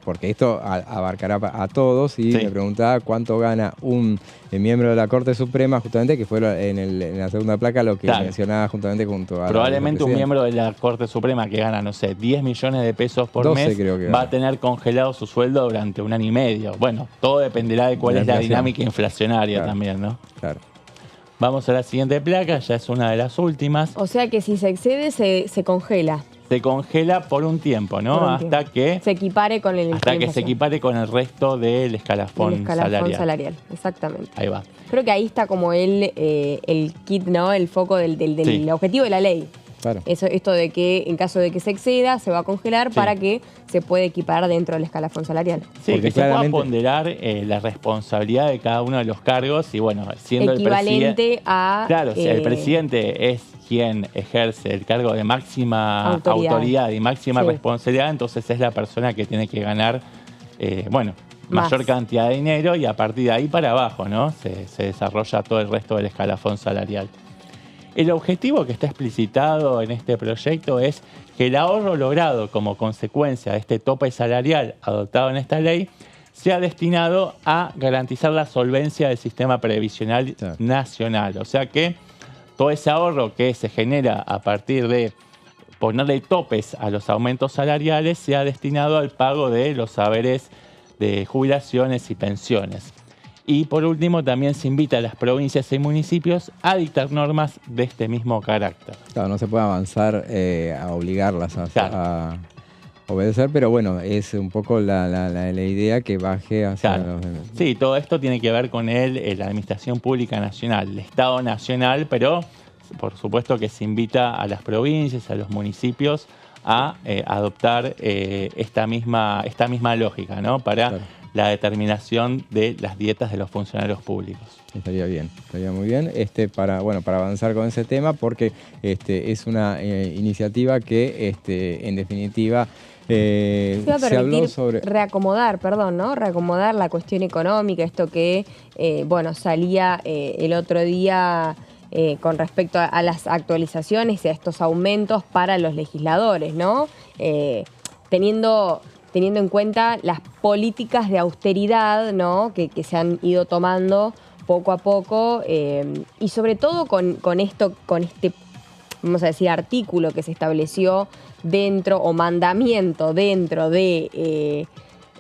porque esto abarcará a todos, y me preguntaba cuánto gana un miembro de la Corte Suprema, justamente, que fue en la segunda placa lo que mencionaba justamente junto a... Probablemente un miembro de la Corte Suprema que gana, no sé, 10 millones de pesos por 12 mes, creo que va a tener congelado su sueldo durante 1 año y medio. Bueno, todo dependerá de cuál es la dinámica inflacionaria también, ¿no? Claro. Vamos a la siguiente placa, ya es una de las últimas. O sea que si se excede, se congela. Se congela por un tiempo, ¿no? Hasta que se equipare con el resto del escalafón salarial. Exactamente. Ahí va. Creo que ahí está como el kit, ¿no? El foco del objetivo de la ley. Claro. Esto de que en caso de que se exceda, se va a congelar para que se pueda equipar dentro del escalafón salarial. Sí, porque se pueda ponderar la responsabilidad de cada uno de los cargos y, bueno, siendo equivalente a... Claro, si el presidente es quien ejerce el cargo de máxima autoridad y máxima responsabilidad, entonces es la persona que tiene que ganar, mayor cantidad de dinero y a partir de ahí para abajo, ¿no? Se desarrolla todo el resto del escalafón salarial. El objetivo que está explicitado en este proyecto es que el ahorro logrado como consecuencia de este tope salarial adoptado en esta ley sea destinado a garantizar la solvencia del sistema previsional nacional. O sea que todo ese ahorro que se genera a partir de ponerle topes a los aumentos salariales sea destinado al pago de los haberes de jubilaciones y pensiones. Y por último, también se invita a las provincias y municipios a dictar normas de este mismo carácter. Claro, no se puede avanzar a obligarlas a obedecer, pero bueno, es un poco la idea que baje hacia los... Sí, todo esto tiene que ver con la Administración Pública Nacional, el Estado Nacional, pero por supuesto que se invita a las provincias, a los municipios a adoptar esta misma lógica, ¿no? Para la determinación de las dietas de los funcionarios públicos. Estaría muy bien para avanzar con ese tema, porque es una iniciativa que en definitiva se habló sobre... Reacomodar la cuestión económica, esto que salía el otro día con respecto a las actualizaciones y a estos aumentos para los legisladores, ¿no? Teniendo en cuenta las políticas de austeridad, ¿no? que se han ido tomando poco a poco, y sobre todo con este, vamos a decir, artículo que se estableció dentro, o mandamiento dentro de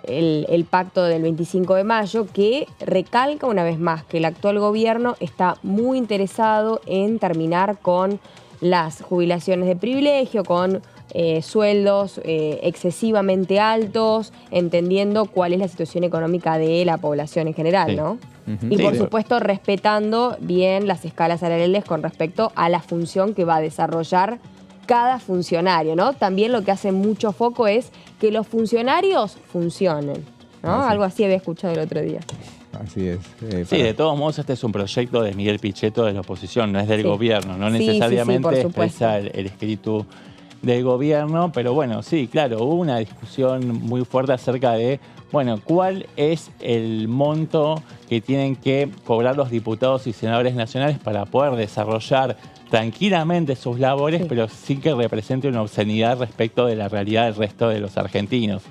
el pacto del 25 de mayo, que recalca una vez más que el actual gobierno está muy interesado en terminar con las jubilaciones de privilegio, con sueldos excesivamente altos, entendiendo cuál es la situación económica de la población en general, ¿no? Y por supuesto respetando bien las escalas salariales con respecto a la función que va a desarrollar cada funcionario, ¿no? También lo que hace mucho foco es que los funcionarios funcionen, ¿no? Algo así había escuchado el otro día. Así es. Sí, de todos modos este es un proyecto de Miguel Pichetto de la oposición, no es del gobierno, no necesariamente expresa el espíritu del gobierno, pero bueno, sí, claro, hubo una discusión muy fuerte acerca de, bueno, ¿cuál es el monto que tienen que cobrar los diputados y senadores nacionales para poder desarrollar tranquilamente sus labores, pero sin que represente una obscenidad respecto de la realidad del resto de los argentinos?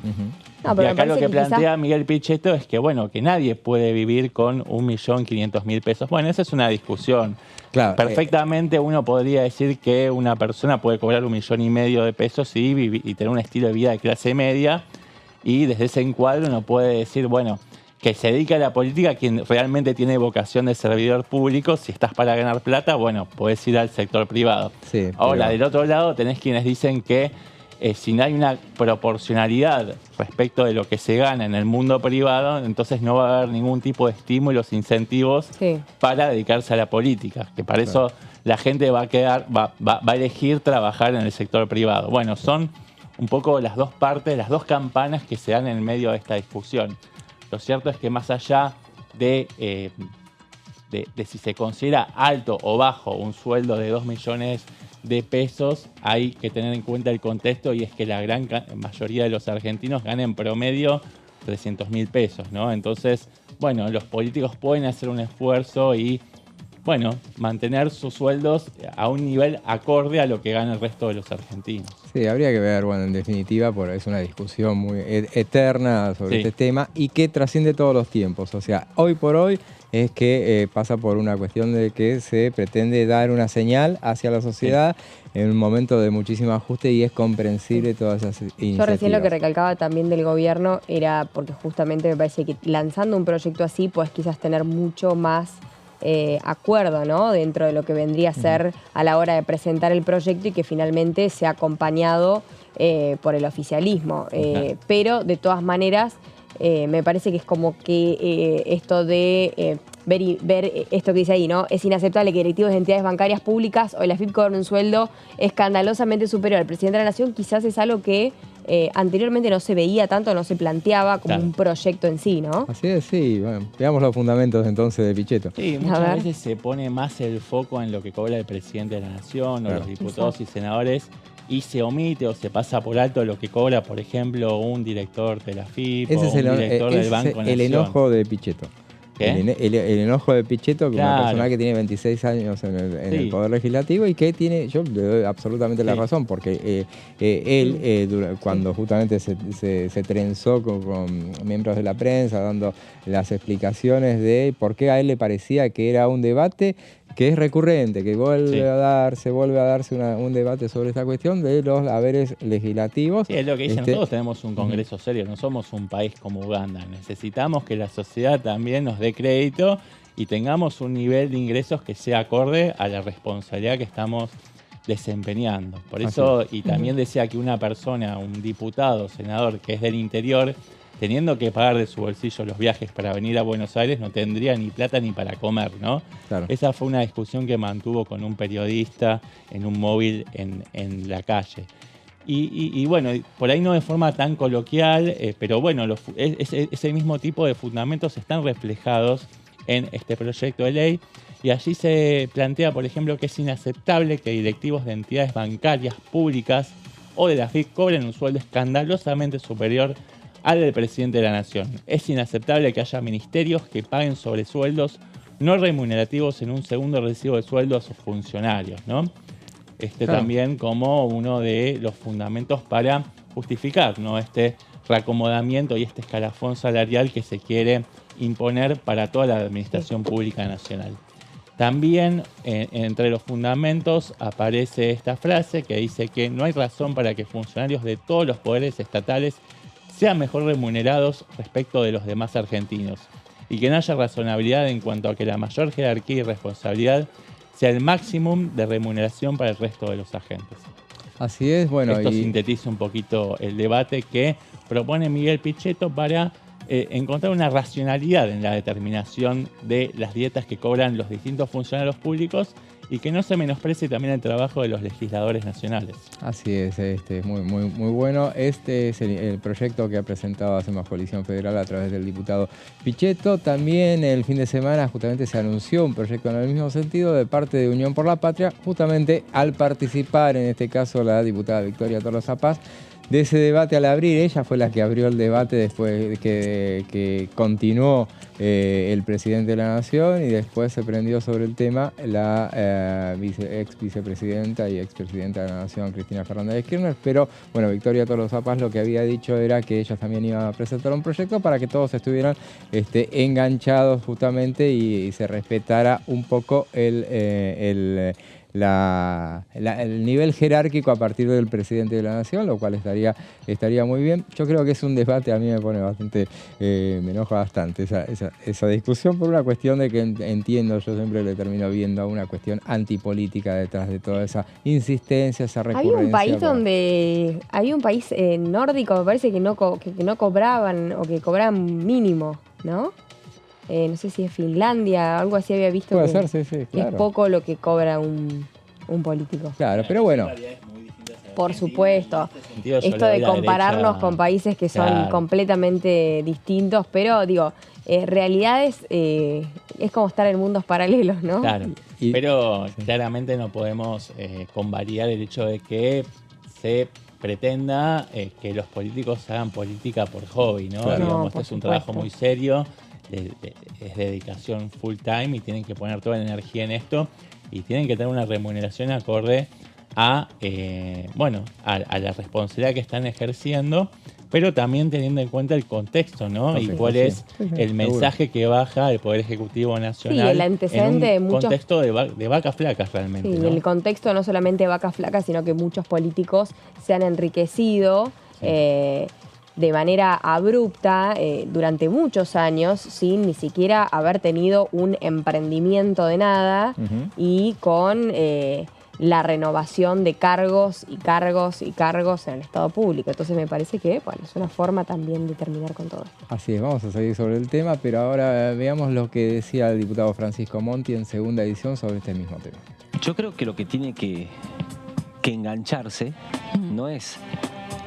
Y acá lo que plantea Miguel Pichetto es que, bueno, que nadie puede vivir con 1.500.000 pesos. Bueno, esa es una discusión. Claro, perfectamente uno podría decir que una persona puede cobrar 1,5 millones de pesos y tener un estilo de vida de clase media, y desde ese encuadro uno puede decir, bueno, que se dedica a la política quien realmente tiene vocación de servidor público. Si estás para ganar plata, bueno, podés ir al sector privado. Sí, ahora, del otro lado tenés quienes dicen que si no hay una proporcionalidad respecto de lo que se gana en el mundo privado, entonces no va a haber ningún tipo de estímulos, incentivos para dedicarse a la política, que para eso la gente va a elegir trabajar en el sector privado. Bueno, son un poco las dos partes, las dos campanas que se dan en medio de esta discusión. Lo cierto es que más allá de si se considera alto o bajo un sueldo de 2 millones de pesos, hay que tener en cuenta el contexto, y es que la gran mayoría de los argentinos ganan en promedio 300.000 pesos, ¿no? Entonces, bueno, los políticos pueden hacer un esfuerzo y, bueno, mantener sus sueldos a un nivel acorde a lo que gana el resto de los argentinos. Sí, habría que ver, bueno, en definitiva, porque es una discusión muy eterna sobre este tema y que trasciende todos los tiempos. O sea, hoy por hoy es que pasa por una cuestión de que se pretende dar una señal hacia la sociedad en un momento de muchísimo ajuste, y es comprensible todas esas iniciativas. Yo recién lo que recalcaba también del gobierno era porque justamente me parece que lanzando un proyecto así puedes quizás tener mucho más acuerdo, ¿no? Dentro de lo que vendría a ser a la hora de presentar el proyecto, y que finalmente sea acompañado por el oficialismo. Pero de todas maneras me parece que es como que esto de ver esto que dice ahí, ¿no? Es inaceptable que directivos de entidades bancarias públicas o el AFIP cobren un sueldo escandalosamente superior al presidente de la Nación. Quizás es algo que anteriormente no se veía tanto, no se planteaba como un proyecto en sí, ¿no? Así es, sí. Bueno, veamos los fundamentos entonces de Pichetto. Sí, muchas veces se pone más el foco en lo que cobra el presidente de la Nación o los diputados y senadores, y se omite o se pasa por alto lo que cobra, por ejemplo, un director de la AFIP o un director del Banco Nación. El enojo de Pichetto. El enojo de Pichetto, como una persona que tiene 26 años en el Poder Legislativo, y que tiene, yo le doy absolutamente la razón, porque él, cuando justamente se trenzó con miembros de la prensa, dando las explicaciones de por qué a él le parecía que era un debate que es recurrente, que vuelve a darse un debate sobre esta cuestión de los haberes legislativos. Sí, es lo que dicen, nosotros tenemos un congreso serio, no somos un país como Uganda, necesitamos que la sociedad también nos dé crédito y tengamos un nivel de ingresos que sea acorde a la responsabilidad que estamos desempeñando. Por eso, y también decía que una persona, un diputado, senador que es del interior, teniendo que pagar de su bolsillo los viajes para venir a Buenos Aires, no tendría ni plata ni para comer, ¿no? Claro. Esa fue una discusión que mantuvo con un periodista en un móvil en la calle. Y bueno, por ahí no de forma tan coloquial, pero bueno, ese mismo tipo de fundamentos están reflejados en este proyecto de ley, y allí se plantea, por ejemplo, que es inaceptable que directivos de entidades bancarias públicas o de la AFIP cobren un sueldo escandalosamente superior al del presidente de la Nación. Es inaceptable que haya ministerios que paguen sobresueldos no remunerativos en un segundo recibo de sueldo a sus funcionarios, ¿no? También como uno de los fundamentos para justificar, ¿no?, este reacomodamiento y este escalafón salarial que se quiere imponer para toda la administración pública nacional. También entre los fundamentos aparece esta frase que dice que no hay razón para que funcionarios de todos los poderes estatales sean mejor remunerados respecto de los demás argentinos y que no haya razonabilidad en cuanto a que la mayor jerarquía y responsabilidad sea el máximo de remuneración para el resto de los agentes. Así es, bueno. Esto sintetiza un poquito el debate que propone Miguel Pichetto para encontrar una racionalidad en la determinación de las dietas que cobran los distintos funcionarios públicos y que no se menosprecie también el trabajo de los legisladores nacionales. Así es, muy bueno. Este es el proyecto que ha presentado Hacemos Coalición Federal a través del diputado Pichetto. También el fin de semana justamente se anunció un proyecto en el mismo sentido de parte de Unión por la Patria, justamente al participar, en este caso la diputada Victoria Tolosa Paz, de ese debate al abrir. Ella fue la que abrió el debate después de que continuó el presidente de la Nación y después se prendió sobre el tema la ex vicepresidenta y expresidenta de la Nación, Cristina Fernández de Kirchner. Pero bueno, Victoria Tolosa Paz lo que había dicho era que ellas también iban a presentar un proyecto para que todos estuvieran enganchados justamente y se respetara un poco el nivel jerárquico a partir del presidente de la Nación, lo cual estaría muy bien. Yo creo que es un debate, a mí me pone bastante, me enoja bastante esa discusión por una cuestión de que entiendo, yo siempre le termino viendo una cuestión antipolítica detrás de toda esa insistencia, esa recurrencia. Había un país nórdico, me parece que no cobraban o que cobraban mínimo, ¿no? No sé si es Finlandia, algo así había visto. Puede ser, sí, claro. Es poco lo que cobra un político. Claro, pero bueno. Por supuesto. Esto de compararnos con países que son completamente distintos, pero digo, realidades es como estar en mundos paralelos, ¿no? Claro, pero claramente no podemos convalidar el hecho de que se pretenda que los políticos hagan política por hobby, ¿no? Claro. Digamos, este es un trabajo muy serio. Es dedicación full time y tienen que poner toda la energía en esto y tienen que tener una remuneración acorde a la responsabilidad que están ejerciendo, pero también teniendo en cuenta el contexto, ¿no? Y cuál es el mensaje que baja el Poder Ejecutivo Nacional. Sí, el antecedente en de un contexto de vacas flacas realmente. Sí, ¿no? el contexto no solamente de vacas flacas, sino que muchos políticos se han enriquecido de manera abrupta durante muchos años sin ni siquiera haber tenido un emprendimiento de nada y con la renovación de cargos y cargos y cargos en el Estado público. Entonces me parece que es una forma también de terminar con todo esto. Así es, vamos a seguir sobre el tema, pero ahora veamos lo que decía el diputado Francisco Monti en segunda edición sobre este mismo tema. Yo creo que lo que tiene que engancharse no es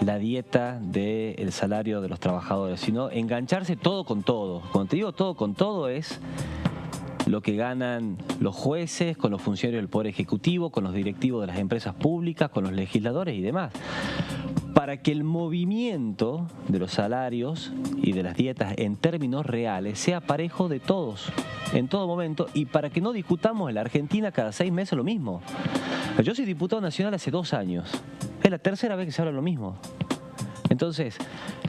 la dieta del salario de los trabajadores, sino engancharse todo con todo. Cuando te digo todo con todo es lo que ganan los jueces, con los funcionarios del Poder Ejecutivo, con los directivos de las empresas públicas, con los legisladores y demás. Para que el movimiento de los salarios y de las dietas en términos reales sea parejo de todos, en todo momento, y para que no discutamos en la Argentina cada 6 meses lo mismo. Yo soy diputado nacional hace 2 años. Es la tercera vez que se habla lo mismo. Entonces,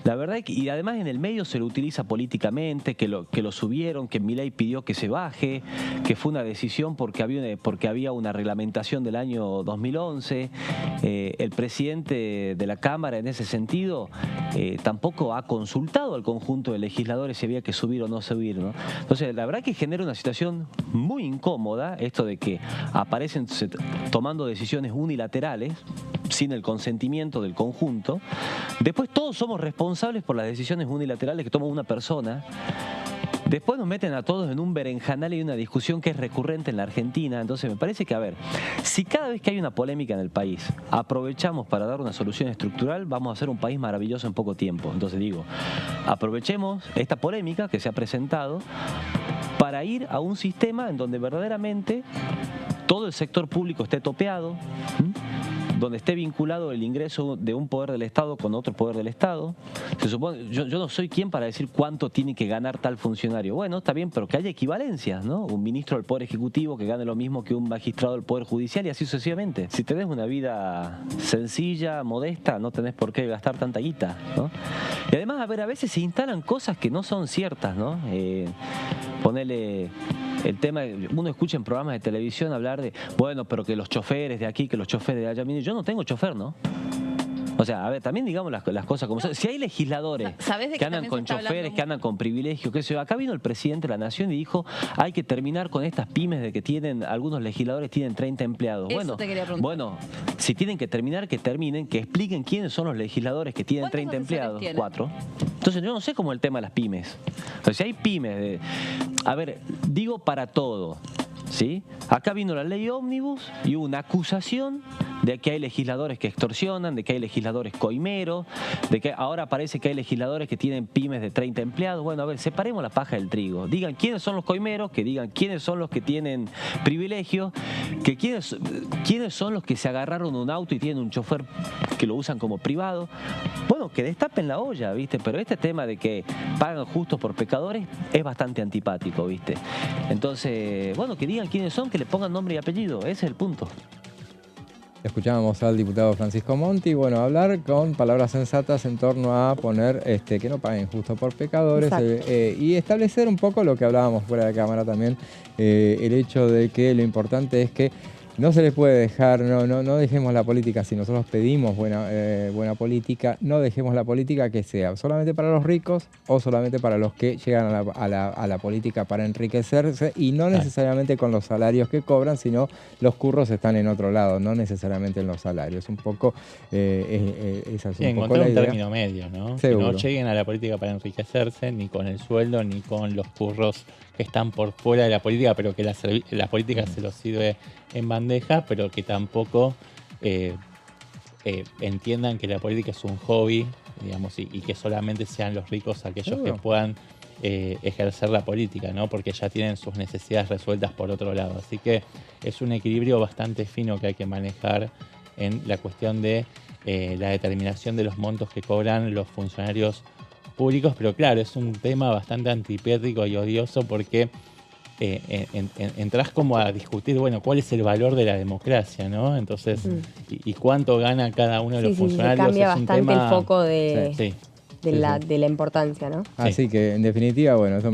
la verdad es que, y además en el medio se lo utiliza políticamente, que lo subieron, que Milei pidió que se baje, que fue una decisión porque había una reglamentación del año 2011. El presidente de la Cámara en ese sentido tampoco ha consultado al conjunto de legisladores si había que subir o no subir, ¿no? Entonces, la verdad que genera una situación muy incómoda esto de que aparecen tomando decisiones unilaterales sin el consentimiento del conjunto. Después todos somos responsables por las decisiones unilaterales que toma una persona. Después nos meten a todos en un berenjenal y una discusión que es recurrente en la Argentina. Entonces me parece que, a ver, si cada vez que hay una polémica en el país aprovechamos para dar una solución estructural, vamos a hacer un país maravilloso en poco tiempo. Entonces digo, aprovechemos esta polémica que se ha presentado para ir a un sistema en donde verdaderamente todo el sector público esté topeado, donde esté vinculado el ingreso de un poder del Estado con otro poder del Estado. Se supone, yo no soy quien para decir cuánto tiene que ganar tal funcionario. Bueno, está bien, pero que haya equivalencias, ¿no? Un ministro del Poder Ejecutivo que gane lo mismo que un magistrado del Poder Judicial y así sucesivamente. Si tenés una vida sencilla, modesta, no tenés por qué gastar tanta guita, ¿no? Y además, a veces se instalan cosas que no son ciertas, ¿no? Ponele el tema, uno escucha en programas de televisión hablar de, bueno, pero que los choferes de aquí, que los choferes de allá. Mire, yo no tengo chofer, ¿no? O sea, a ver, también digamos las cosas como son. Si hay legisladores que andan con choferes, que andan con privilegios, qué sé yo. Acá vino el presidente de la Nación y dijo, hay que terminar con estas pymes de que tienen, algunos legisladores tienen 30 empleados. Eso te quería preguntar. Bueno, si tienen que terminar, que terminen, que expliquen quiénes son los legisladores que tienen 30 empleados. Tienen? 4. Entonces yo no sé cómo es el tema de las pymes. O sea, si hay pymes, a ver, digo para todo. ¿Sí? Acá vino la ley ómnibus y hubo una acusación de que hay legisladores que extorsionan, de que hay legisladores coimeros, de que ahora parece que hay legisladores que tienen pymes de 30 empleados. Bueno, a ver, separemos la paja del trigo. Digan quiénes son los coimeros, que digan quiénes son los que tienen privilegios, que quiénes son los que se agarraron un auto y tienen un chofer que lo usan como privado. Bueno, que destapen la olla, ¿viste? Pero este tema de que pagan justos por pecadores es bastante antipático, ¿viste? Entonces, bueno, que digan quiénes son, que le pongan nombre y apellido, ese es el punto. Escuchábamos al diputado Francisco Monti, bueno, hablar con palabras sensatas en torno a poner que no paguen justo por pecadores y establecer un poco lo que hablábamos fuera de cámara también, el hecho de que lo importante es que no se les puede dejar, no dejemos la política, si nosotros pedimos buena política, no dejemos la política que sea solamente para los ricos o solamente para los que llegan a la política para enriquecerse y no necesariamente con los salarios que cobran, sino los curros están en otro lado, no necesariamente en los salarios. Un poco esa es un poco la idea. Un término medio, ¿no? Que no lleguen a la política para enriquecerse, ni con el sueldo, ni con los curros que están por fuera de la política, pero que la política se los sirve en bandeja, pero que tampoco entiendan que la política es un hobby, digamos, y que solamente sean los ricos aquellos que puedan ejercer la política, ¿no? Porque ya tienen sus necesidades resueltas por otro lado. Así que es un equilibrio bastante fino que hay que manejar en la cuestión de la determinación de los montos que cobran los funcionarios públicos, pero claro, es un tema bastante antipático y odioso porque entras como a discutir, bueno, cuál es el valor de la democracia, ¿no? Entonces, y cuánto gana cada uno de los funcionarios. Cambia bastante el foco de la importancia, ¿no? Así que, en definitiva, bueno, eso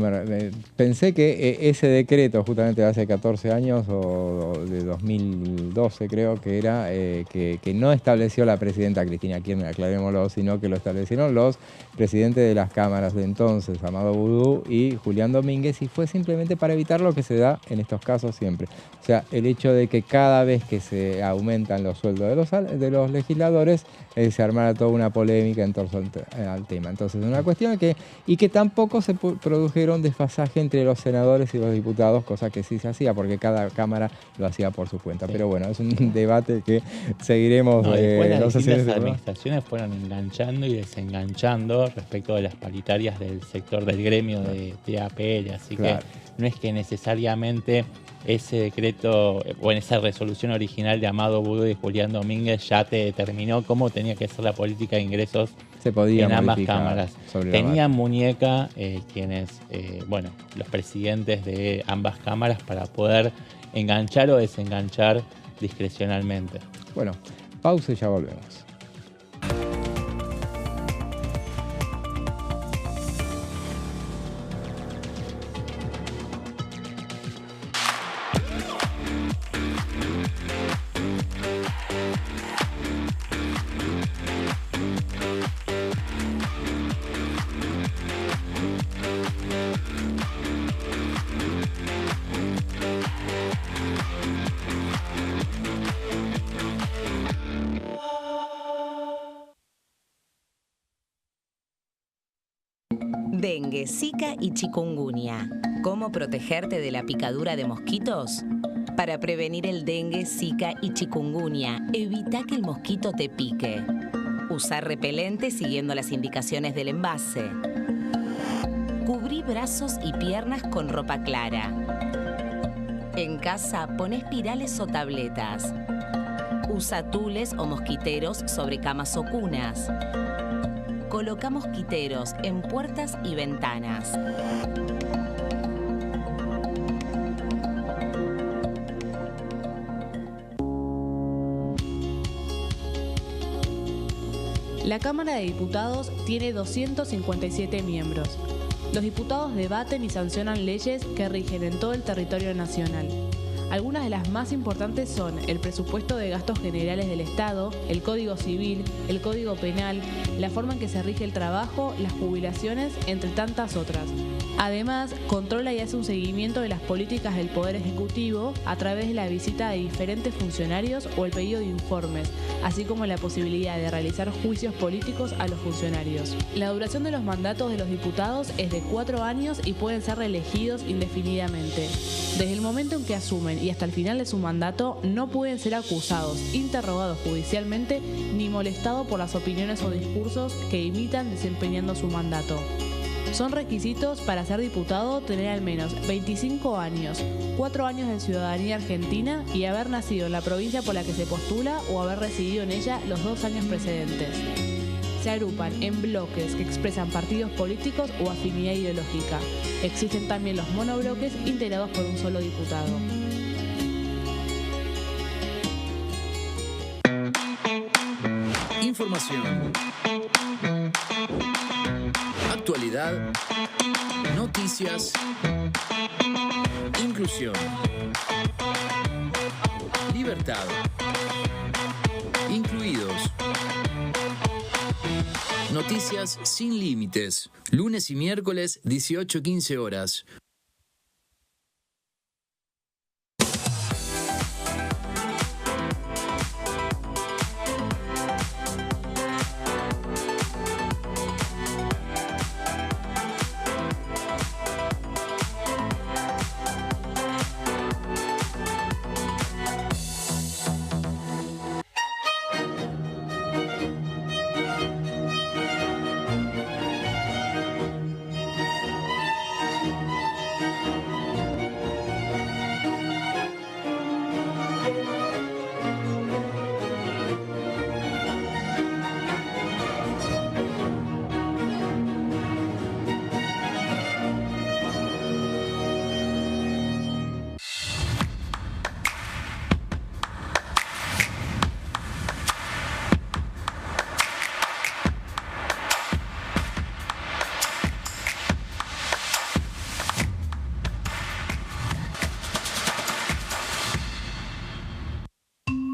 pensé que ese decreto, justamente hace 14 años, o de 2012 creo que era, que no estableció la presidenta Cristina Kirchner, aclarémoslo, sino que lo establecieron los presidentes de las cámaras de entonces, Amado Boudou y Julián Domínguez, y fue simplemente para evitar lo que se da en estos casos siempre. O sea, el hecho de que cada vez que se aumentan los sueldos de los legisladores, se armara toda una polémica en torno al tema. Entonces, una cuestión que tampoco se produjeron desfasaje entre los senadores y los diputados, cosa que sí se hacía, porque cada cámara lo hacía por su cuenta. Pero bueno, es un debate que seguiremos. Las distintas administraciones fueron enganchando y desenganchando respecto de las paritarias del sector del gremio de APL, así que no es que necesariamente ese decreto o en esa resolución original de Amado Boudou y Julián Domínguez ya te determinó cómo tenía que ser la política de ingresos en ambas cámaras. Tenían muñeca quienes, los presidentes de ambas cámaras para poder enganchar o desenganchar discrecionalmente. Bueno, pausa y ya volvemos. Dengue, Zika y chikungunya. ¿Cómo protegerte de la picadura de mosquitos? Para prevenir el dengue, Zika y chikungunya, evita que el mosquito te pique. Usar repelente siguiendo las indicaciones del envase. Cubrí brazos y piernas con ropa clara. En casa, pon espirales o tabletas. Usa tules o mosquiteros sobre camas o cunas. Coloca mosquiteros en puertas y ventanas. La Cámara de Diputados tiene 257 miembros. Los diputados debaten y sancionan leyes que rigen en todo el territorio nacional. Algunas de las más importantes son el presupuesto de gastos generales del Estado, el Código Civil, el Código Penal, la forma en que se rige el trabajo, las jubilaciones, entre tantas otras. Además, controla y hace un seguimiento de las políticas del Poder Ejecutivo a través de la visita de diferentes funcionarios o el pedido de informes, así como la posibilidad de realizar juicios políticos a los funcionarios. La duración de los mandatos de los diputados es de 4 años y pueden ser reelegidos indefinidamente. Desde el momento en que asumen y hasta el final de su mandato, no pueden ser acusados, interrogados judicialmente, ni molestados por las opiniones o discursos que imitan desempeñando su mandato. Son requisitos para ser diputado tener al menos 25 años, 4 años de ciudadanía argentina y haber nacido en la provincia por la que se postula o haber residido en ella los 2 años precedentes. Se agrupan en bloques que expresan partidos políticos o afinidad ideológica. Existen también los monobloques integrados por un solo diputado. Información. Actualidad. Noticias. Inclusión. Libertad. Incluidos. Noticias sin límites. Lunes y miércoles, 18-15 horas.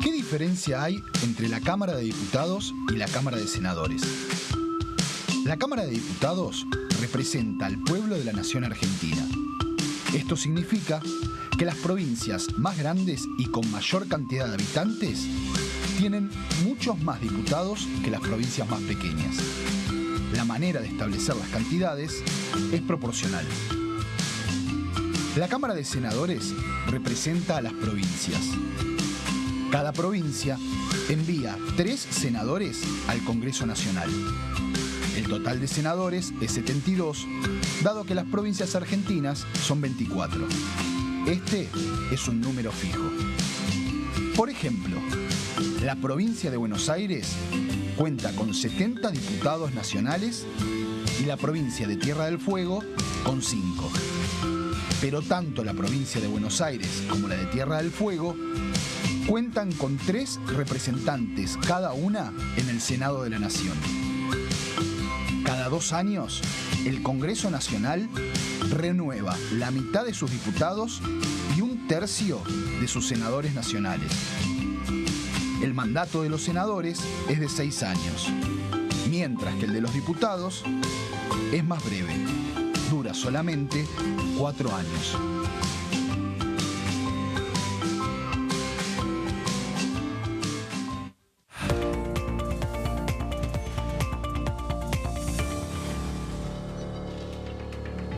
¿Qué diferencia hay entre la Cámara de Diputados y la Cámara de Senadores? La Cámara de Diputados representa al pueblo de la nación argentina. Esto significa que las provincias más grandes y con mayor cantidad de habitantes tienen muchos más diputados que las provincias más pequeñas. La manera de establecer las cantidades es proporcional. La Cámara de Senadores representa a las provincias. Cada provincia envía 3 senadores al Congreso Nacional. El total de senadores es 72, dado que las provincias argentinas son 24. Este es un número fijo. Por ejemplo, la provincia de Buenos Aires cuenta con 70 diputados nacionales y la provincia de Tierra del Fuego con 5. Pero tanto la provincia de Buenos Aires como la de Tierra del Fuego cuentan con 3 representantes cada una en el Senado de la Nación. Cada 2 años, el Congreso Nacional renueva la mitad de sus diputados y 1/3 de sus senadores nacionales. El mandato de los senadores es de 6 años, mientras que el de los diputados es más breve, dura solamente 4 años.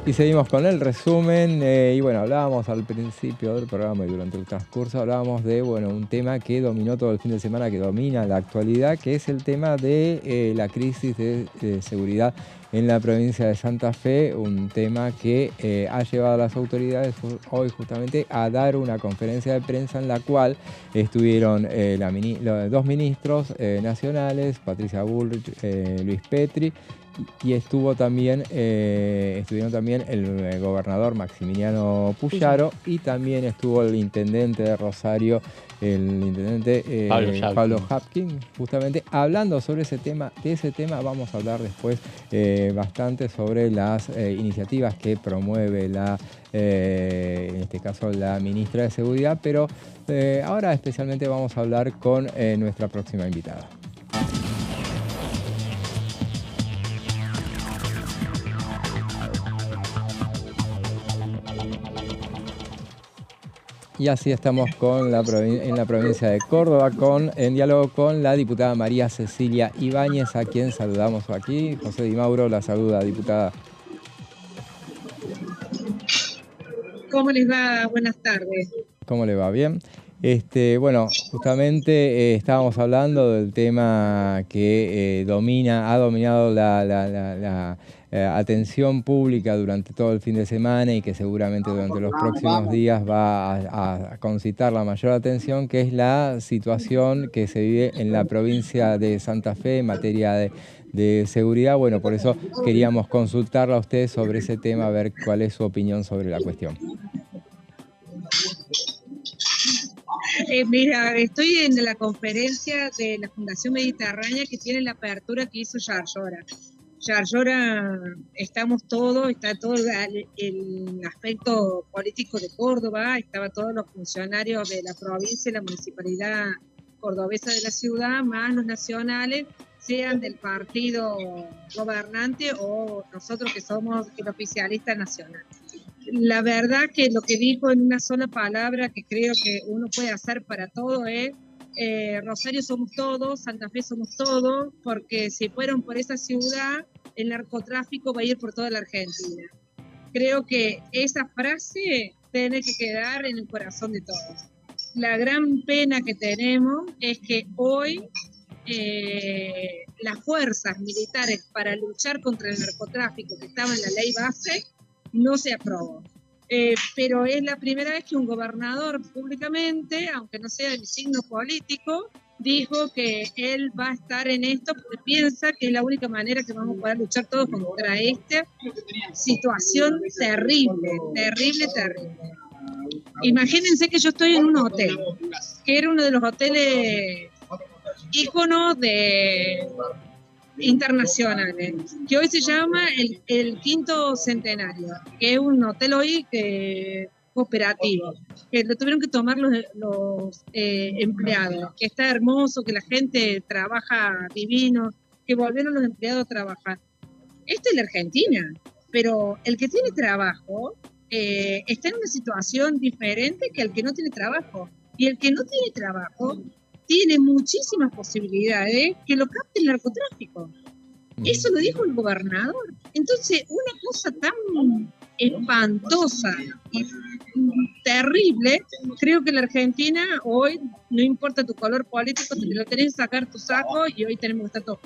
Y seguimos con el resumen. Y bueno, hablábamos al principio del programa y durante el transcurso hablábamos de un tema que dominó todo el fin de semana, que domina la actualidad, que es el tema de la crisis de seguridad en la provincia de Santa Fe, un tema que ha llevado a las autoridades hoy justamente a dar una conferencia de prensa en la cual estuvieron los dos ministros nacionales, Patricia Bullrich, Luis Petri, y estuvieron también el gobernador Maximiliano Puyaro, y también estuvo el intendente de Rosario, el intendente Pablo Hapkin, justamente hablando sobre ese tema. De ese tema vamos a hablar después bastante sobre las iniciativas que promueve en este caso la ministra de Seguridad, pero ahora especialmente vamos a hablar con nuestra próxima invitada. Y así estamos en la provincia de Córdoba, en diálogo con la diputada María Cecilia Ibáñez, a quien saludamos aquí. José Di Mauro la saluda, diputada. ¿Cómo les va? Buenas tardes. ¿Cómo le va? ¿Bien? Bueno, justamente estábamos hablando del tema que ha dominado la atención pública durante todo el fin de semana y que seguramente durante los próximos días va a concitar la mayor atención, que es la situación que se vive en la provincia de Santa Fe en materia de seguridad. Bueno, por eso queríamos consultarla a usted sobre ese tema, a ver cuál es su opinión sobre la cuestión. Mira, estoy en la conferencia de la Fundación Mediterránea que tiene la apertura que hizo Yarlora. Yarlora, estamos todos, está todo el aspecto político de Córdoba, estaban todos los funcionarios de la provincia y la municipalidad cordobesa de la ciudad, más los nacionales, sean del partido gobernante o nosotros que somos el oficialista nacional. La verdad que lo que dijo en una sola palabra que creo que uno puede hacer para todo es Rosario somos todos, Santa Fe somos todos, porque si fueron por esa ciudad, el narcotráfico va a ir por toda la Argentina. Creo que esa frase tiene que quedar en el corazón de todos. La gran pena que tenemos es que hoy las fuerzas militares para luchar contra el narcotráfico que estaba en la ley base no se aprobó. Pero es la primera vez que un gobernador públicamente, aunque no sea de mi signo político, dijo que él va a estar en esto porque piensa que es la única manera que vamos a poder luchar todos contra esta situación terrible, terrible, terrible. Imagínense que yo estoy en un hotel, que era uno de los hoteles íconos internacionales, que hoy se llama el Quinto Centenario, que es un hotel hoy cooperativo, que lo tuvieron que tomar los empleados, que está hermoso, que la gente trabaja divino, que volvieron los empleados a trabajar. Esto es la Argentina, pero el que tiene trabajo está en una situación diferente que el que no tiene trabajo, y el que no tiene trabajo tiene muchísimas posibilidades que lo capte el narcotráfico. Eso lo dijo el gobernador. Entonces, una cosa tan espantosa y terrible, creo que la Argentina hoy, no importa tu color político, te lo tenés que sacar tu saco y hoy tenemos que estar todos.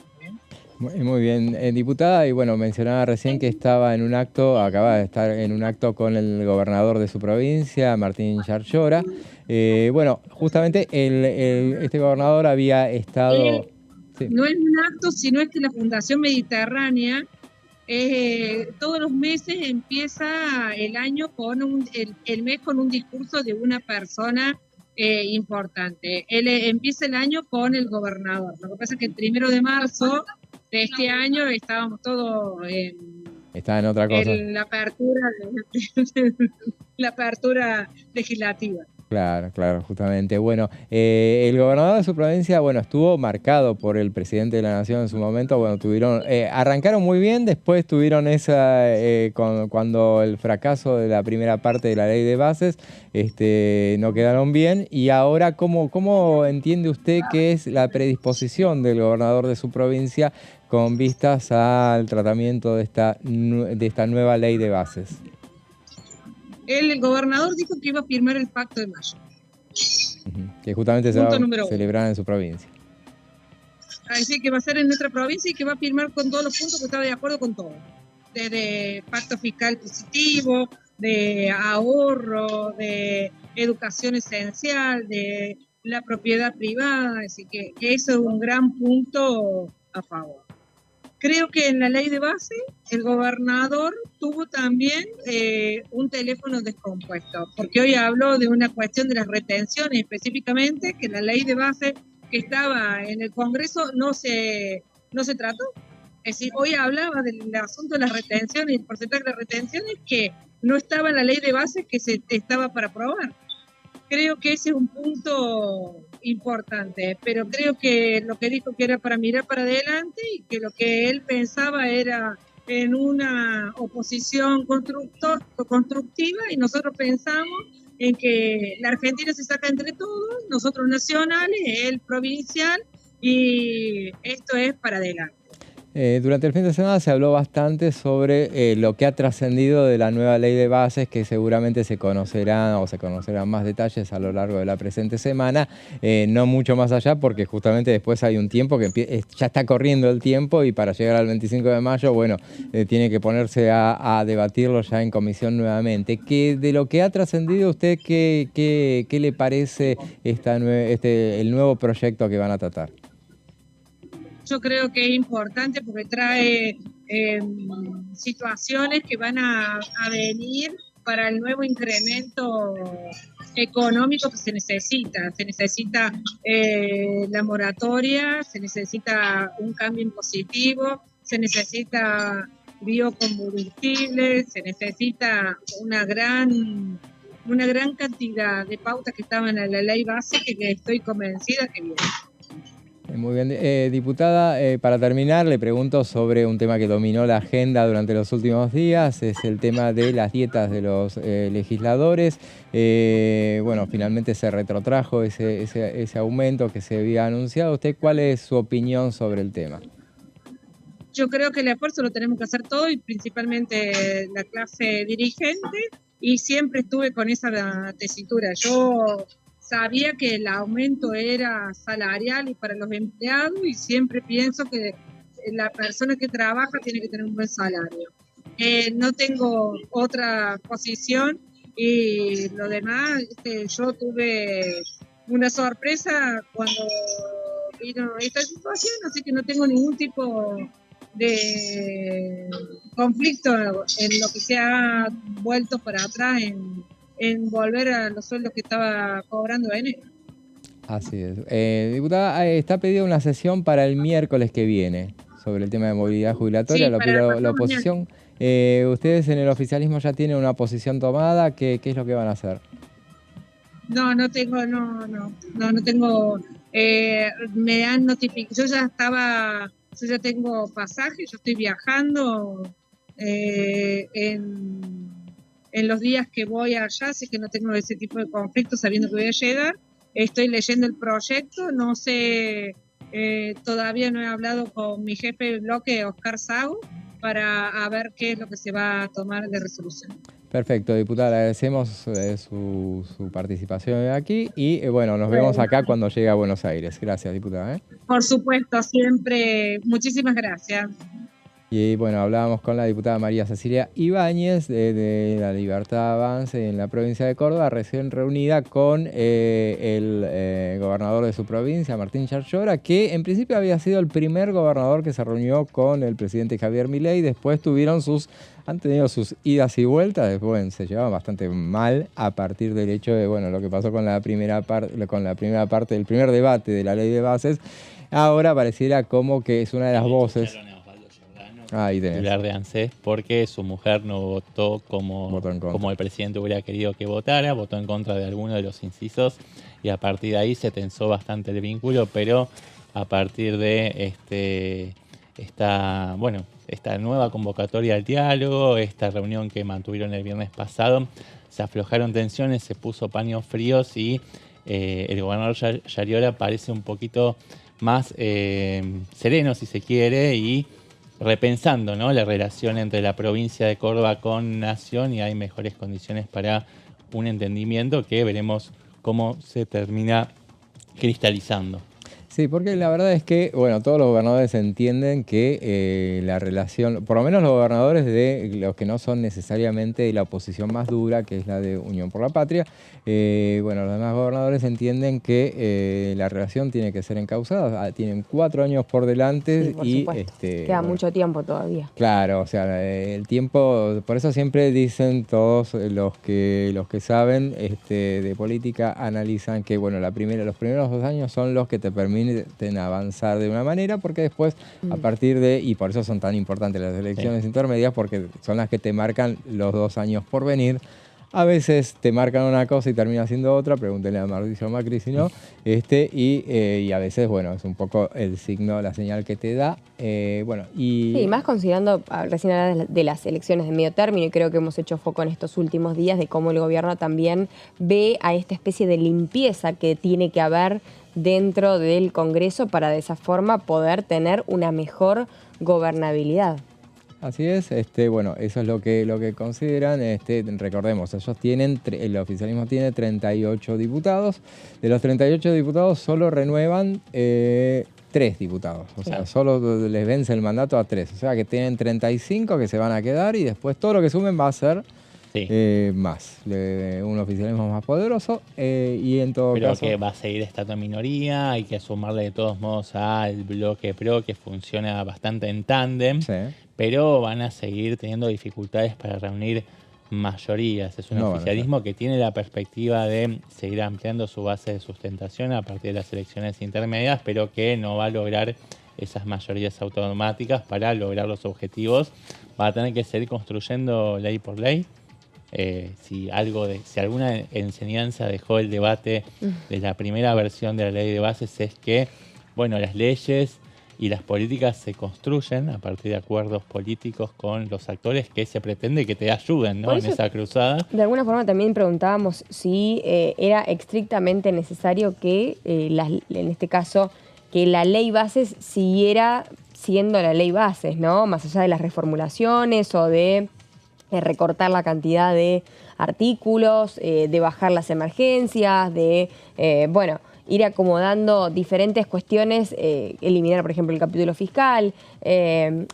Muy bien, diputada, y bueno, mencionaba recién que acaba de estar en un acto con el gobernador de su provincia, Martín Yarlora. Bueno, justamente este gobernador había estado... Sí. No es un acto, sino es que la Fundación Mediterránea todos los meses empieza el año con el mes con un discurso de una persona importante. Él empieza el año con el gobernador. Lo que pasa es que el 1 de marzo de este año estábamos todos Está en otra cosa. La apertura legislativa. Claro, justamente. Bueno, el gobernador de su provincia, bueno, estuvo marcado por el presidente de la Nación en su momento. Bueno, arrancaron muy bien, después tuvieron cuando el fracaso de la primera parte de la ley de bases, no quedaron bien. Y ahora, ¿cómo entiende usted que es la predisposición del gobernador de su provincia con vistas al tratamiento de esta nueva ley de bases? El gobernador dijo que iba a firmar el Pacto de Mayo. Que justamente se va a celebrar en su provincia. a decir que va a ser en nuestra provincia y que va a firmar con todos los puntos que estaba de acuerdo con todo. Desde pacto fiscal positivo, de ahorro, de educación esencial, de la propiedad privada, así que eso es un gran punto a favor. Creo que en la ley de base el gobernador tuvo también un teléfono descompuesto, porque hoy habló de una cuestión de las retenciones específicamente, que la ley de base que estaba en el Congreso no se trató. Es decir, hoy hablaba del asunto de las retenciones y el porcentaje de retenciones que no estaba en la ley de base que se estaba para aprobar. Creo que ese es un punto importante, pero creo que lo que dijo que era para mirar para adelante y que lo que él pensaba era en una oposición constructiva y nosotros pensamos en que la Argentina se saca entre todos, nosotros nacionales, él provincial, y esto es para adelante. Durante el fin de semana se habló bastante sobre lo que ha trascendido de la nueva ley de bases, que seguramente se conocerán más detalles a lo largo de la presente semana, no mucho más allá, porque justamente después hay un tiempo que ya está corriendo el tiempo y para llegar al 25 de mayo, bueno, tiene que ponerse a debatirlo ya en comisión nuevamente. De lo que ha trascendido, ¿usted qué le parece el nuevo proyecto que van a tratar? Yo creo que es importante porque trae situaciones que van a venir para el nuevo incremento económico que se necesita. Se necesita la moratoria, se necesita un cambio impositivo, se necesita biocombustibles, se necesita una gran cantidad de pautas que estaban en la ley base que estoy convencida que viene. Muy bien. Diputada, para terminar, le pregunto sobre un tema que dominó la agenda durante los últimos días, es el tema de las dietas de los legisladores. Bueno, finalmente se retrotrajo ese aumento que se había anunciado. ¿Usted cuál es su opinión sobre el tema? Yo creo que el esfuerzo lo tenemos que hacer todos y principalmente la clase dirigente, y siempre estuve con esa tesitura. Yo sabía que el aumento era salarial y para los empleados, y siempre pienso que la persona que trabaja tiene que tener un buen salario. No tengo otra posición, y lo demás, yo tuve una sorpresa cuando vino esta situación, así que no tengo ningún tipo de conflicto en lo que se ha vuelto para atrás en volver a los sueldos que estaba cobrando en enero. Así es. Diputada, está pedida una sesión para el miércoles que viene sobre el tema de movilidad jubilatoria. Sí, lo pidió la oposición. ¿Ustedes en el oficialismo ya tienen una posición tomada? ¿Qué es lo que van a hacer? No tengo. Me han notificado. Yo ya tengo pasaje, yo estoy viajando en los días que voy allá, así que no tengo ese tipo de conflictos sabiendo que voy a llegar. Estoy leyendo el proyecto, no sé, todavía no he hablado con mi jefe de bloque, Oscar Sago, para ver qué es lo que se va a tomar de resolución. Perfecto, diputada, le agradecemos su participación aquí y bueno, nos vemos acá cuando llegue a Buenos Aires. Gracias, diputada. Por supuesto, siempre. Muchísimas gracias. Y bueno, hablábamos con la diputada María Cecilia Ibáñez de La Libertad Avance en la provincia de Córdoba, recién reunida con el gobernador de su provincia, Martín Yarlora, que en principio había sido el primer gobernador que se reunió con el presidente Javier Milei. Después han tenido sus idas y vueltas, después se llevaban bastante mal a partir del hecho de lo que pasó con la primera parte del primer debate de la ley de bases. Ahora pareciera como que es una de las voces. Titular de ANSES, porque su mujer no votó como el presidente hubiera querido que votara, votó en contra de alguno de los incisos y a partir de ahí se tensó bastante el vínculo, pero a partir de esta nueva convocatoria al diálogo, esta reunión que mantuvieron el viernes pasado, se aflojaron tensiones, se puso paños fríos y el gobernador Yarlora parece un poquito más sereno, si se quiere, y repensando, ¿no?, la relación entre la provincia de Córdoba con Nación, y hay mejores condiciones para un entendimiento que veremos cómo se termina cristalizando. Sí, porque la verdad es que, bueno, todos los gobernadores entienden que la relación, por lo menos los gobernadores de los que no son necesariamente de la oposición más dura, que es la de Unión por la Patria, bueno, los demás gobernadores entienden que la relación tiene que ser encauzada. Tienen 4 años por delante Sí, por y supuesto. Queda mucho tiempo todavía. Claro, o sea, el tiempo, por eso siempre dicen todos los que saben de política, analizan que, bueno, los primeros 2 años son los que te permiten avanzar de una manera, porque después, a partir de, y por eso son tan importantes las elecciones intermedias, porque son las que te marcan los 2 años por venir. A veces te marcan una cosa y termina siendo otra, pregúntenle a Mauricio Macri si no, y a veces, bueno, es un poco el signo, la señal que te da. Bueno, y sí, más considerando, recién hablabas de las elecciones de medio término, y creo que hemos hecho foco en estos últimos días de cómo el gobierno también ve a esta especie de limpieza que tiene que haber dentro del Congreso para de esa forma poder tener una mejor gobernabilidad. Así es, bueno, eso es lo que consideran. Recordemos, ellos el oficialismo tiene 38 diputados. De los 38 diputados solo renuevan 3 diputados. O sea, solo les vence el mandato a 3. O sea, que tienen 35 que se van a quedar y después todo lo que sumen va a ser más. Un oficialismo más poderoso y en todo caso... Pero que va a seguir estando en minoría, hay que sumarle de todos modos al bloque PRO, que funciona bastante en tándem, pero van a seguir teniendo dificultades para reunir mayorías. Es un oficialismo que tiene la perspectiva de seguir ampliando su base de sustentación a partir de las elecciones intermedias, pero que no va a lograr esas mayorías automáticas para lograr los objetivos. Va a tener que seguir construyendo ley por ley. Si alguna enseñanza dejó el debate de la primera versión de la ley de bases es que, bueno, las leyes y las políticas se construyen a partir de acuerdos políticos con los actores que se pretende que te ayuden, ¿no?, en esa cruzada. De alguna forma también preguntábamos si era estrictamente necesario que, en este caso, que la ley bases siguiera siendo la ley bases, ¿no? Más allá de las reformulaciones o de recortar la cantidad de artículos, de bajar las emergencias, de, ir acomodando diferentes cuestiones, eliminar, por ejemplo, el capítulo fiscal. Que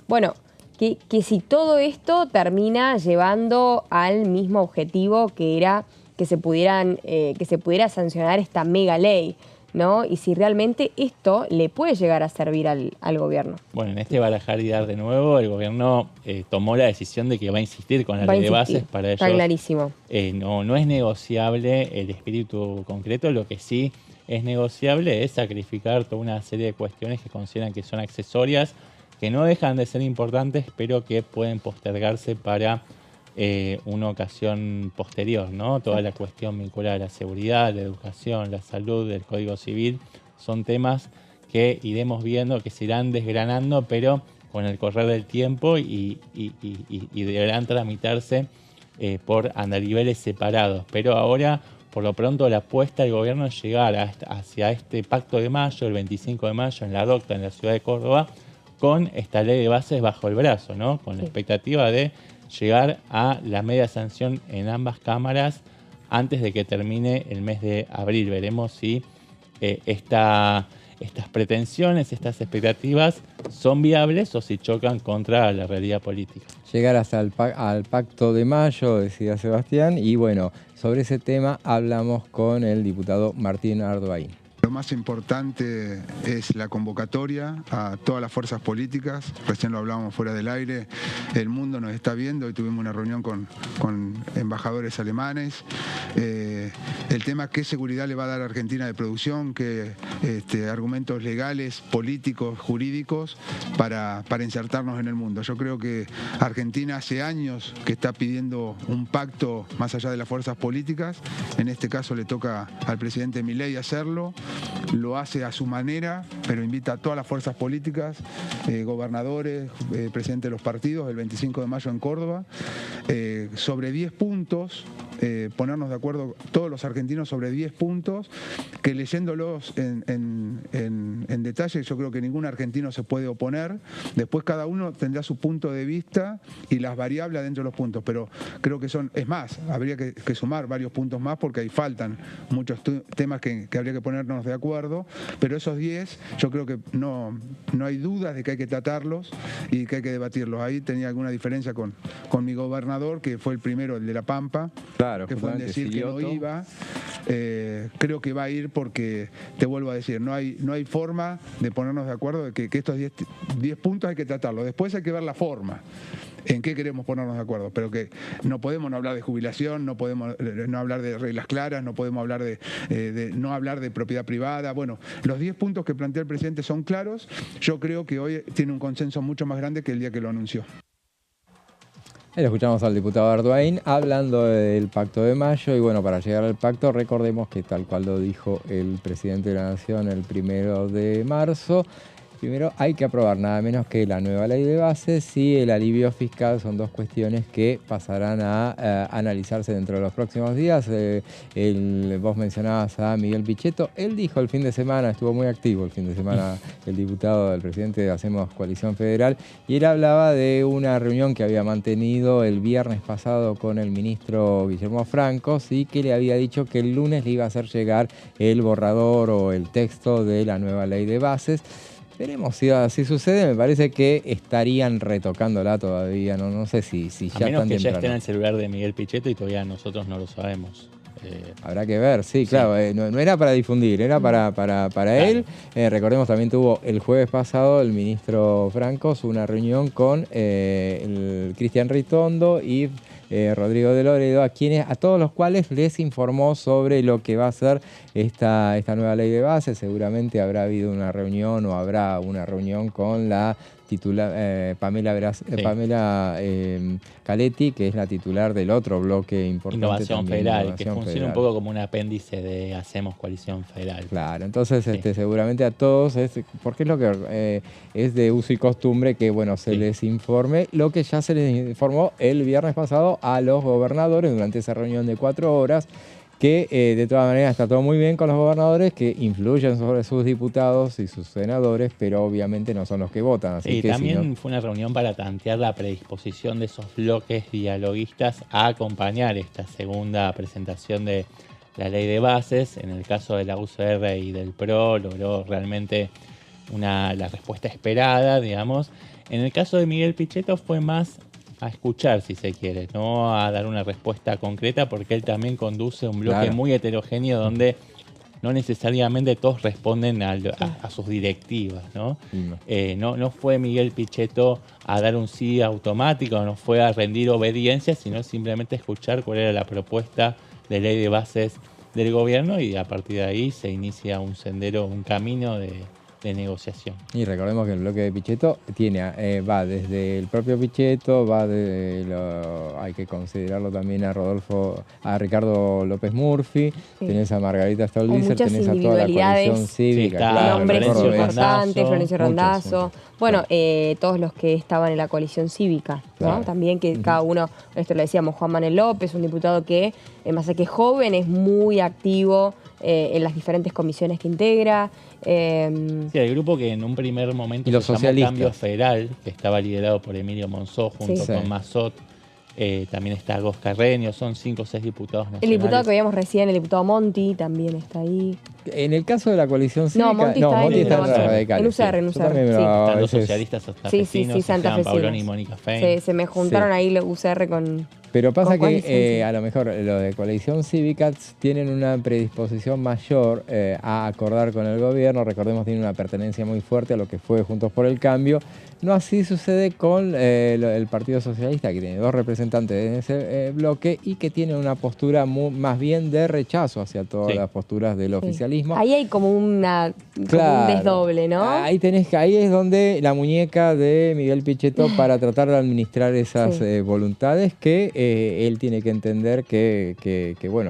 si todo esto termina llevando al mismo objetivo que era que se pudiera sancionar esta mega ley, ¿no? Y si realmente esto le puede llegar a servir al gobierno. Bueno, en este barajar y dar de nuevo, el gobierno tomó la decisión de que va a insistir con la ley de bases para ellos. Está clarísimo. No es negociable el espíritu concreto, lo que sí es negociable es sacrificar toda una serie de cuestiones que consideran que son accesorias, que no dejan de ser importantes, pero que pueden postergarse para una ocasión posterior, ¿no? Toda la cuestión vinculada a la seguridad, la educación, la salud, el Código Civil, son temas que iremos viendo, que se irán desgranando, pero con el correr del tiempo y deberán tramitarse por andariveles separados. Pero ahora, por lo pronto, la apuesta del gobierno es llegar hacia este pacto de mayo, el 25 de mayo, en la Docta, en la ciudad de Córdoba, con esta ley de bases bajo el brazo, ¿no? Con la expectativa de llegar a la media sanción en ambas cámaras antes de que termine el mes de abril. Veremos si estas pretensiones, estas expectativas son viables o si chocan contra la realidad política. Llegar hasta al pacto de mayo, decía Sebastián, y bueno, sobre ese tema hablamos con el diputado Martín Ardoain. Lo más importante es la convocatoria a todas las fuerzas políticas. Recién lo hablábamos fuera del aire. El mundo nos está viendo y tuvimos una reunión con embajadores alemanes. El tema, qué seguridad le va a dar a Argentina de producción, qué argumentos legales, políticos, jurídicos para insertarnos en el mundo. Yo creo que Argentina hace años que está pidiendo un pacto más allá de las fuerzas políticas. En este caso le toca al presidente Milei hacerlo. Lo hace a su manera, pero invita a todas las fuerzas políticas, gobernadores, presidentes de los partidos, el 25 de mayo en Córdoba, sobre 10 puntos, ponernos de acuerdo todos los argentinos sobre 10 puntos, que leyéndolos en detalle, yo creo que ningún argentino se puede oponer. Después cada uno tendrá su punto de vista y las variables dentro de los puntos, pero creo que habría que sumar varios puntos más porque ahí faltan muchos temas que habría que ponernos ponernos de acuerdo, pero esos 10 yo creo que no hay dudas de que hay que tratarlos y que hay que debatirlos. Ahí tenía alguna diferencia con mi gobernador, que fue el primero, el de La Pampa, claro, que fue en decir que no iba. Creo que va a ir porque, te vuelvo a decir, no hay forma de ponernos de acuerdo de que estos 10 puntos hay que tratarlos. Después hay que ver la forma, en qué queremos ponernos de acuerdo, pero que no podemos no hablar de jubilación, no podemos no hablar de reglas claras, no podemos hablar no hablar de propiedad privada. Bueno, los 10 puntos que plantea el presidente son claros. Yo creo que hoy tiene un consenso mucho más grande que el día que lo anunció. Ahí lo escuchamos al diputado Arduin hablando del Pacto de Mayo y bueno, para llegar al pacto recordemos que tal cual lo dijo el presidente de la Nación el 1 de marzo, primero hay que aprobar nada menos que la nueva ley de bases y el alivio fiscal. Son dos cuestiones que pasarán a analizarse dentro de los próximos días. Vos mencionabas a Miguel Pichetto, él dijo el fin de semana, estuvo muy activo el fin de semana el diputado del presidente de Hacemos Coalición Federal, y él hablaba de una reunión que había mantenido el viernes pasado con el ministro Guillermo Francos y que le había dicho que el lunes le iba a hacer llegar el borrador o el texto de la nueva ley de bases. Veremos si así sucede. Me parece que estarían retocándola todavía. No sé si ya a menos tan que temprano. ya esté en el celular de Miguel Pichetto y todavía nosotros no lo sabemos. Habrá que ver, sí, claro. No era para difundir, era para él. Recordemos, también tuvo el jueves pasado el ministro Francos una reunión con el Cristian Ritondo y Rodrigo de Loredo, a todos los cuales les informó sobre lo que va a ser esta nueva ley de base. Seguramente habrá habido una reunión o habrá una reunión con la titular Pamela Caletti, que es la titular del otro bloque importante. Innovación también, Federal, Innovación que funciona Federal. un poco como un apéndice de Hacemos Coalición Federal. Claro, entonces seguramente a todos, porque es lo que es de uso y costumbre que se les informe lo que ya se les informó el viernes pasado a los gobernadores durante esa reunión de 4 horas, que de todas maneras está todo muy bien con los gobernadores, que influyen sobre sus diputados y sus senadores, pero obviamente no son los que votan. Así que también fue una reunión para tantear la predisposición de esos bloques dialoguistas a acompañar esta segunda presentación de la ley de bases. En el caso de la UCR y del PRO logró realmente la respuesta esperada, digamos. En el caso de Miguel Pichetto fue más a escuchar, si se quiere, no a dar una respuesta concreta, porque él también conduce un bloque muy heterogéneo donde no necesariamente todos responden a sus directivas, ¿no? No fue Miguel Pichetto a dar un sí automático, no fue a rendir obediencia, sino simplemente escuchar cuál era la propuesta de ley de bases del gobierno y a partir de ahí se inicia un sendero, un camino de negociación. Y recordemos que el bloque de Pichetto va desde el propio Pichetto, hay que considerarlo también a Ricardo López Murphy, tenés a Margarita Stolbizer, tenés a toda la coalición cívica. Nombres importantes, Florencio Randazzo. Bueno, todos los que estaban en la coalición cívica, ¿no? También que cada uno, esto lo decíamos, Juan Manuel López, un diputado que, más allá que joven, es muy activo en las diferentes comisiones que integra. Sí, el grupo que en un primer momento se llamó Cambio Federal, que estaba liderado por Emilio Monzó junto con Mazot. También está Gos Carreño, son 5 o 6 diputados nacionales. El diputado que veíamos recién, el diputado Monti, también está ahí. En el caso de la coalición cívica, Monti está en los radicales. En UCR. Están los socialistas santafesinos, Santafesinos. Pauloni y Mónica Fein. Se me juntaron ahí los UCR con... Pero pasa que a lo mejor los de coalición cívica tienen una predisposición mayor a acordar con el gobierno. Recordemos, tienen una pertenencia muy fuerte a lo que fue Juntos por el Cambio. No así sucede con el Partido Socialista, que tiene 2 representantes en ese bloque y que tiene una postura más bien de rechazo hacia todas las posturas del oficialismo. Ahí hay como un desdoble, ¿no? Ahí es donde la muñeca de Miguel Pichetto para tratar de administrar esas voluntades que él tiene que entender que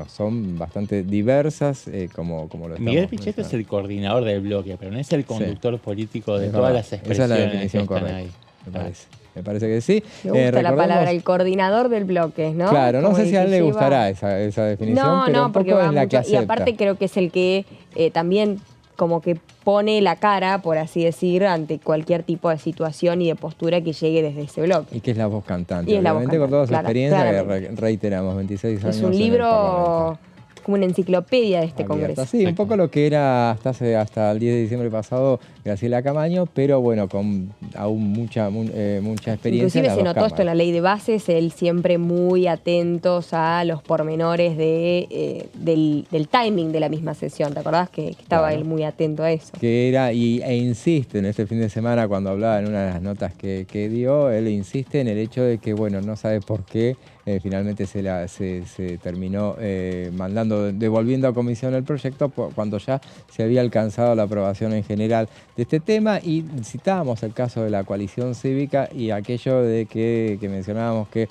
son bastante diversas, como lo estamos Miguel Pichetto es el coordinador del bloque, pero no es el conductor político de todas las expresiones. Esa es la definición correcta, me parece que sí. Me gusta la palabra, el coordinador del bloque, ¿no? Claro, no sé si a él le gustará esa definición, pero un poco es la que acepta. Y aparte creo que es el que también como que pone la cara, por así decir, ante cualquier tipo de situación y de postura que llegue desde ese bloque. Y que es la voz cantante, obviamente, con toda su experiencia, que reiteramos, 26 años. Es un libro como una enciclopedia de este Congreso. Sí, un poco lo que era hasta el 10 de diciembre pasado Graciela Camaño, pero bueno, con aún mucha experiencia. Inclusive se notó esto en la ley de bases, él siempre muy atentos a los pormenores del timing de la misma sesión. ¿Te acordás que estaba él muy atento a eso? Que era, e insiste en este fin de semana cuando hablaba en una de las notas que dio, él insiste en el hecho de que, bueno, no sabe por qué finalmente se terminó devolviendo a comisión el proyecto cuando ya se había alcanzado la aprobación en general de este tema, y citábamos el caso de la coalición cívica y aquello de que mencionábamos que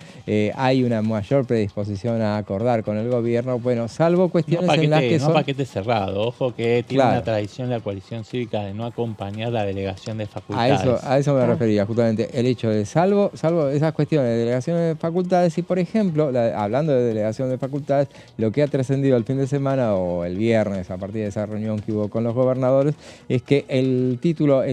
hay una mayor predisposición a acordar con el gobierno, bueno, salvo cuestiones en las que son... No paquete cerrado, ojo que tiene una tradición la coalición cívica de no acompañar la delegación de facultades. A eso me refería, justamente, el hecho de salvo esas cuestiones de delegación de facultades, y por ejemplo, hablando de delegación de facultades, lo que ha trascendido el fin de semana o el viernes a partir de esa reunión que hubo con los gobernadores es que el título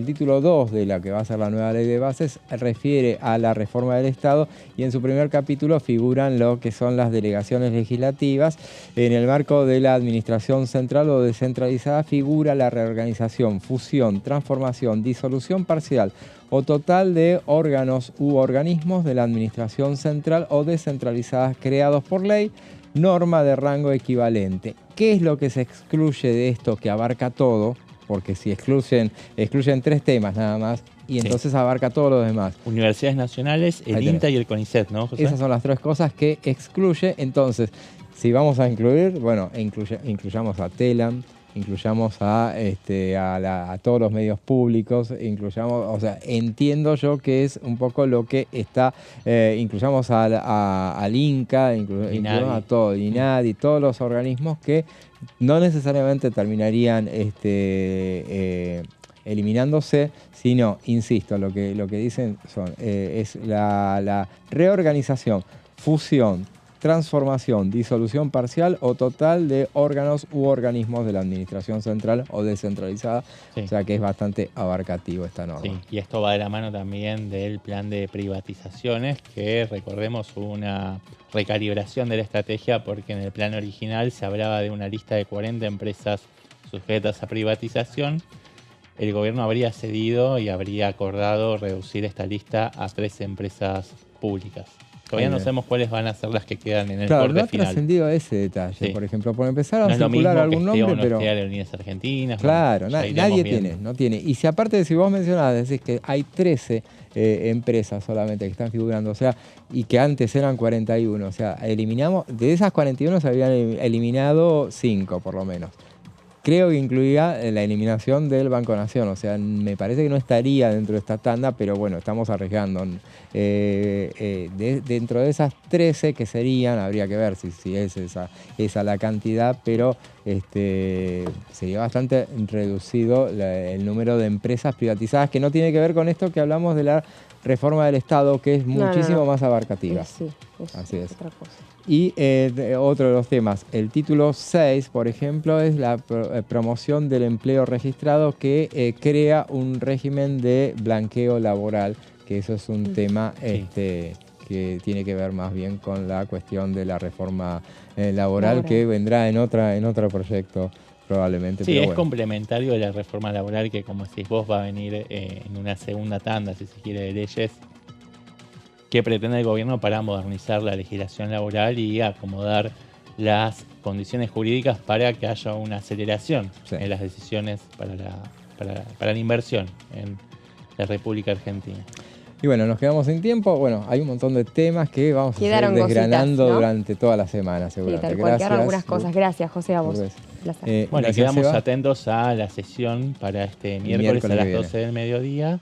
2 de la que va a ser la nueva ley de bases refiere a la reforma del Estado, y en su primer capítulo figuran lo que son las delegaciones legislativas. En el marco de la administración central o descentralizada figura la reorganización, fusión, transformación, disolución parcial o total de órganos u organismos de la administración central o descentralizadas creados por ley, norma de rango equivalente. ¿Qué es lo que se excluye de esto que abarca todo? Porque si excluyen 3 temas nada más, y entonces abarca todo lo demás. Universidades nacionales, el INTA y el CONICET, ¿no, José? Esas son las 3 cosas que excluye. Entonces, si vamos a incluir, bueno, incluyamos a TELAM, incluyamos a todos los medios públicos, incluyamos, o sea, entiendo yo que es un poco lo que está, incluyamos al INCA, incluyamos a todo, INADI, todos los organismos que no necesariamente terminarían eliminándose, sino, insisto, lo que dicen es la reorganización, fusión, transformación, disolución parcial o total de órganos u organismos de la administración central o descentralizada, o sea que es bastante abarcativo esta norma. Sí, y esto va de la mano también del plan de privatizaciones, que recordemos hubo una recalibración de la estrategia, porque en el plan original se hablaba de una lista de 40 empresas sujetas a privatización. El gobierno habría cedido y habría acordado reducir esta lista a 3 empresas públicas. Todavía no sabemos cuáles van a ser las que quedan en el corte final. Claro, no ha trascendido ese detalle. Por ejemplo, por empezar a circular algún nombre, pero... Aerolíneas Argentinas. Claro, nadie no tiene. Y si aparte, si vos mencionás, decís que hay 13 empresas solamente que están figurando, o sea, y que antes eran 41, o sea, eliminamos, de esas 41 se habían eliminado 5 por lo menos. Creo que incluía la eliminación del Banco Nación, o sea, me parece que no estaría dentro de esta tanda, pero bueno, estamos arriesgando. Dentro de esas 13 que serían, habría que ver si es esa la cantidad, pero sería bastante reducido el número de empresas privatizadas, que no tiene que ver con esto que hablamos de la reforma del Estado, que es muchísimo más abarcativa. Sí, así es. Otra cosa. Y otro de los temas, el título 6, por ejemplo, es la promoción del empleo registrado, que crea un régimen de blanqueo laboral, que eso es un tema que tiene que ver más bien con la cuestión de la reforma laboral, que vendrá en otro proyecto probablemente. Sí, pero es complementario de la reforma laboral, que como decís vos va a venir en una segunda tanda, si se quiere, de leyes que pretende el gobierno para modernizar la legislación laboral y acomodar las condiciones jurídicas para que haya una aceleración en las decisiones para la inversión en la República Argentina. Y bueno, nos quedamos sin tiempo. Bueno, hay un montón de temas que vamos a seguir desgranando durante toda la semana, seguramente. Sí, tal cual, quedaron algunas cosas. Gracias, José, a vos. Bueno, quedamos atentos a la sesión para este miércoles a las 12 del mediodía.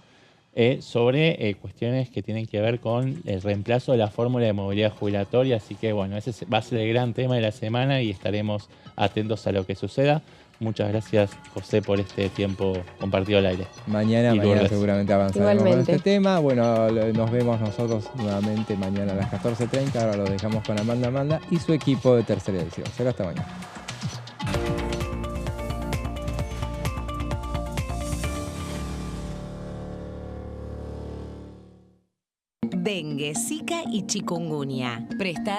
Sobre cuestiones que tienen que ver con el reemplazo de la fórmula de movilidad jubilatoria. Así que bueno, ese va a ser el gran tema de la semana y estaremos atentos a lo que suceda. Muchas gracias, José, por este tiempo compartido al aire. Mañana seguramente avanzaremos con este tema. Bueno, nos vemos nosotros nuevamente mañana a las 14:30. Ahora lo dejamos con Amanda y su equipo de Tercera Edición. Será hasta mañana. Dengue, Zika y chikungunya. Presta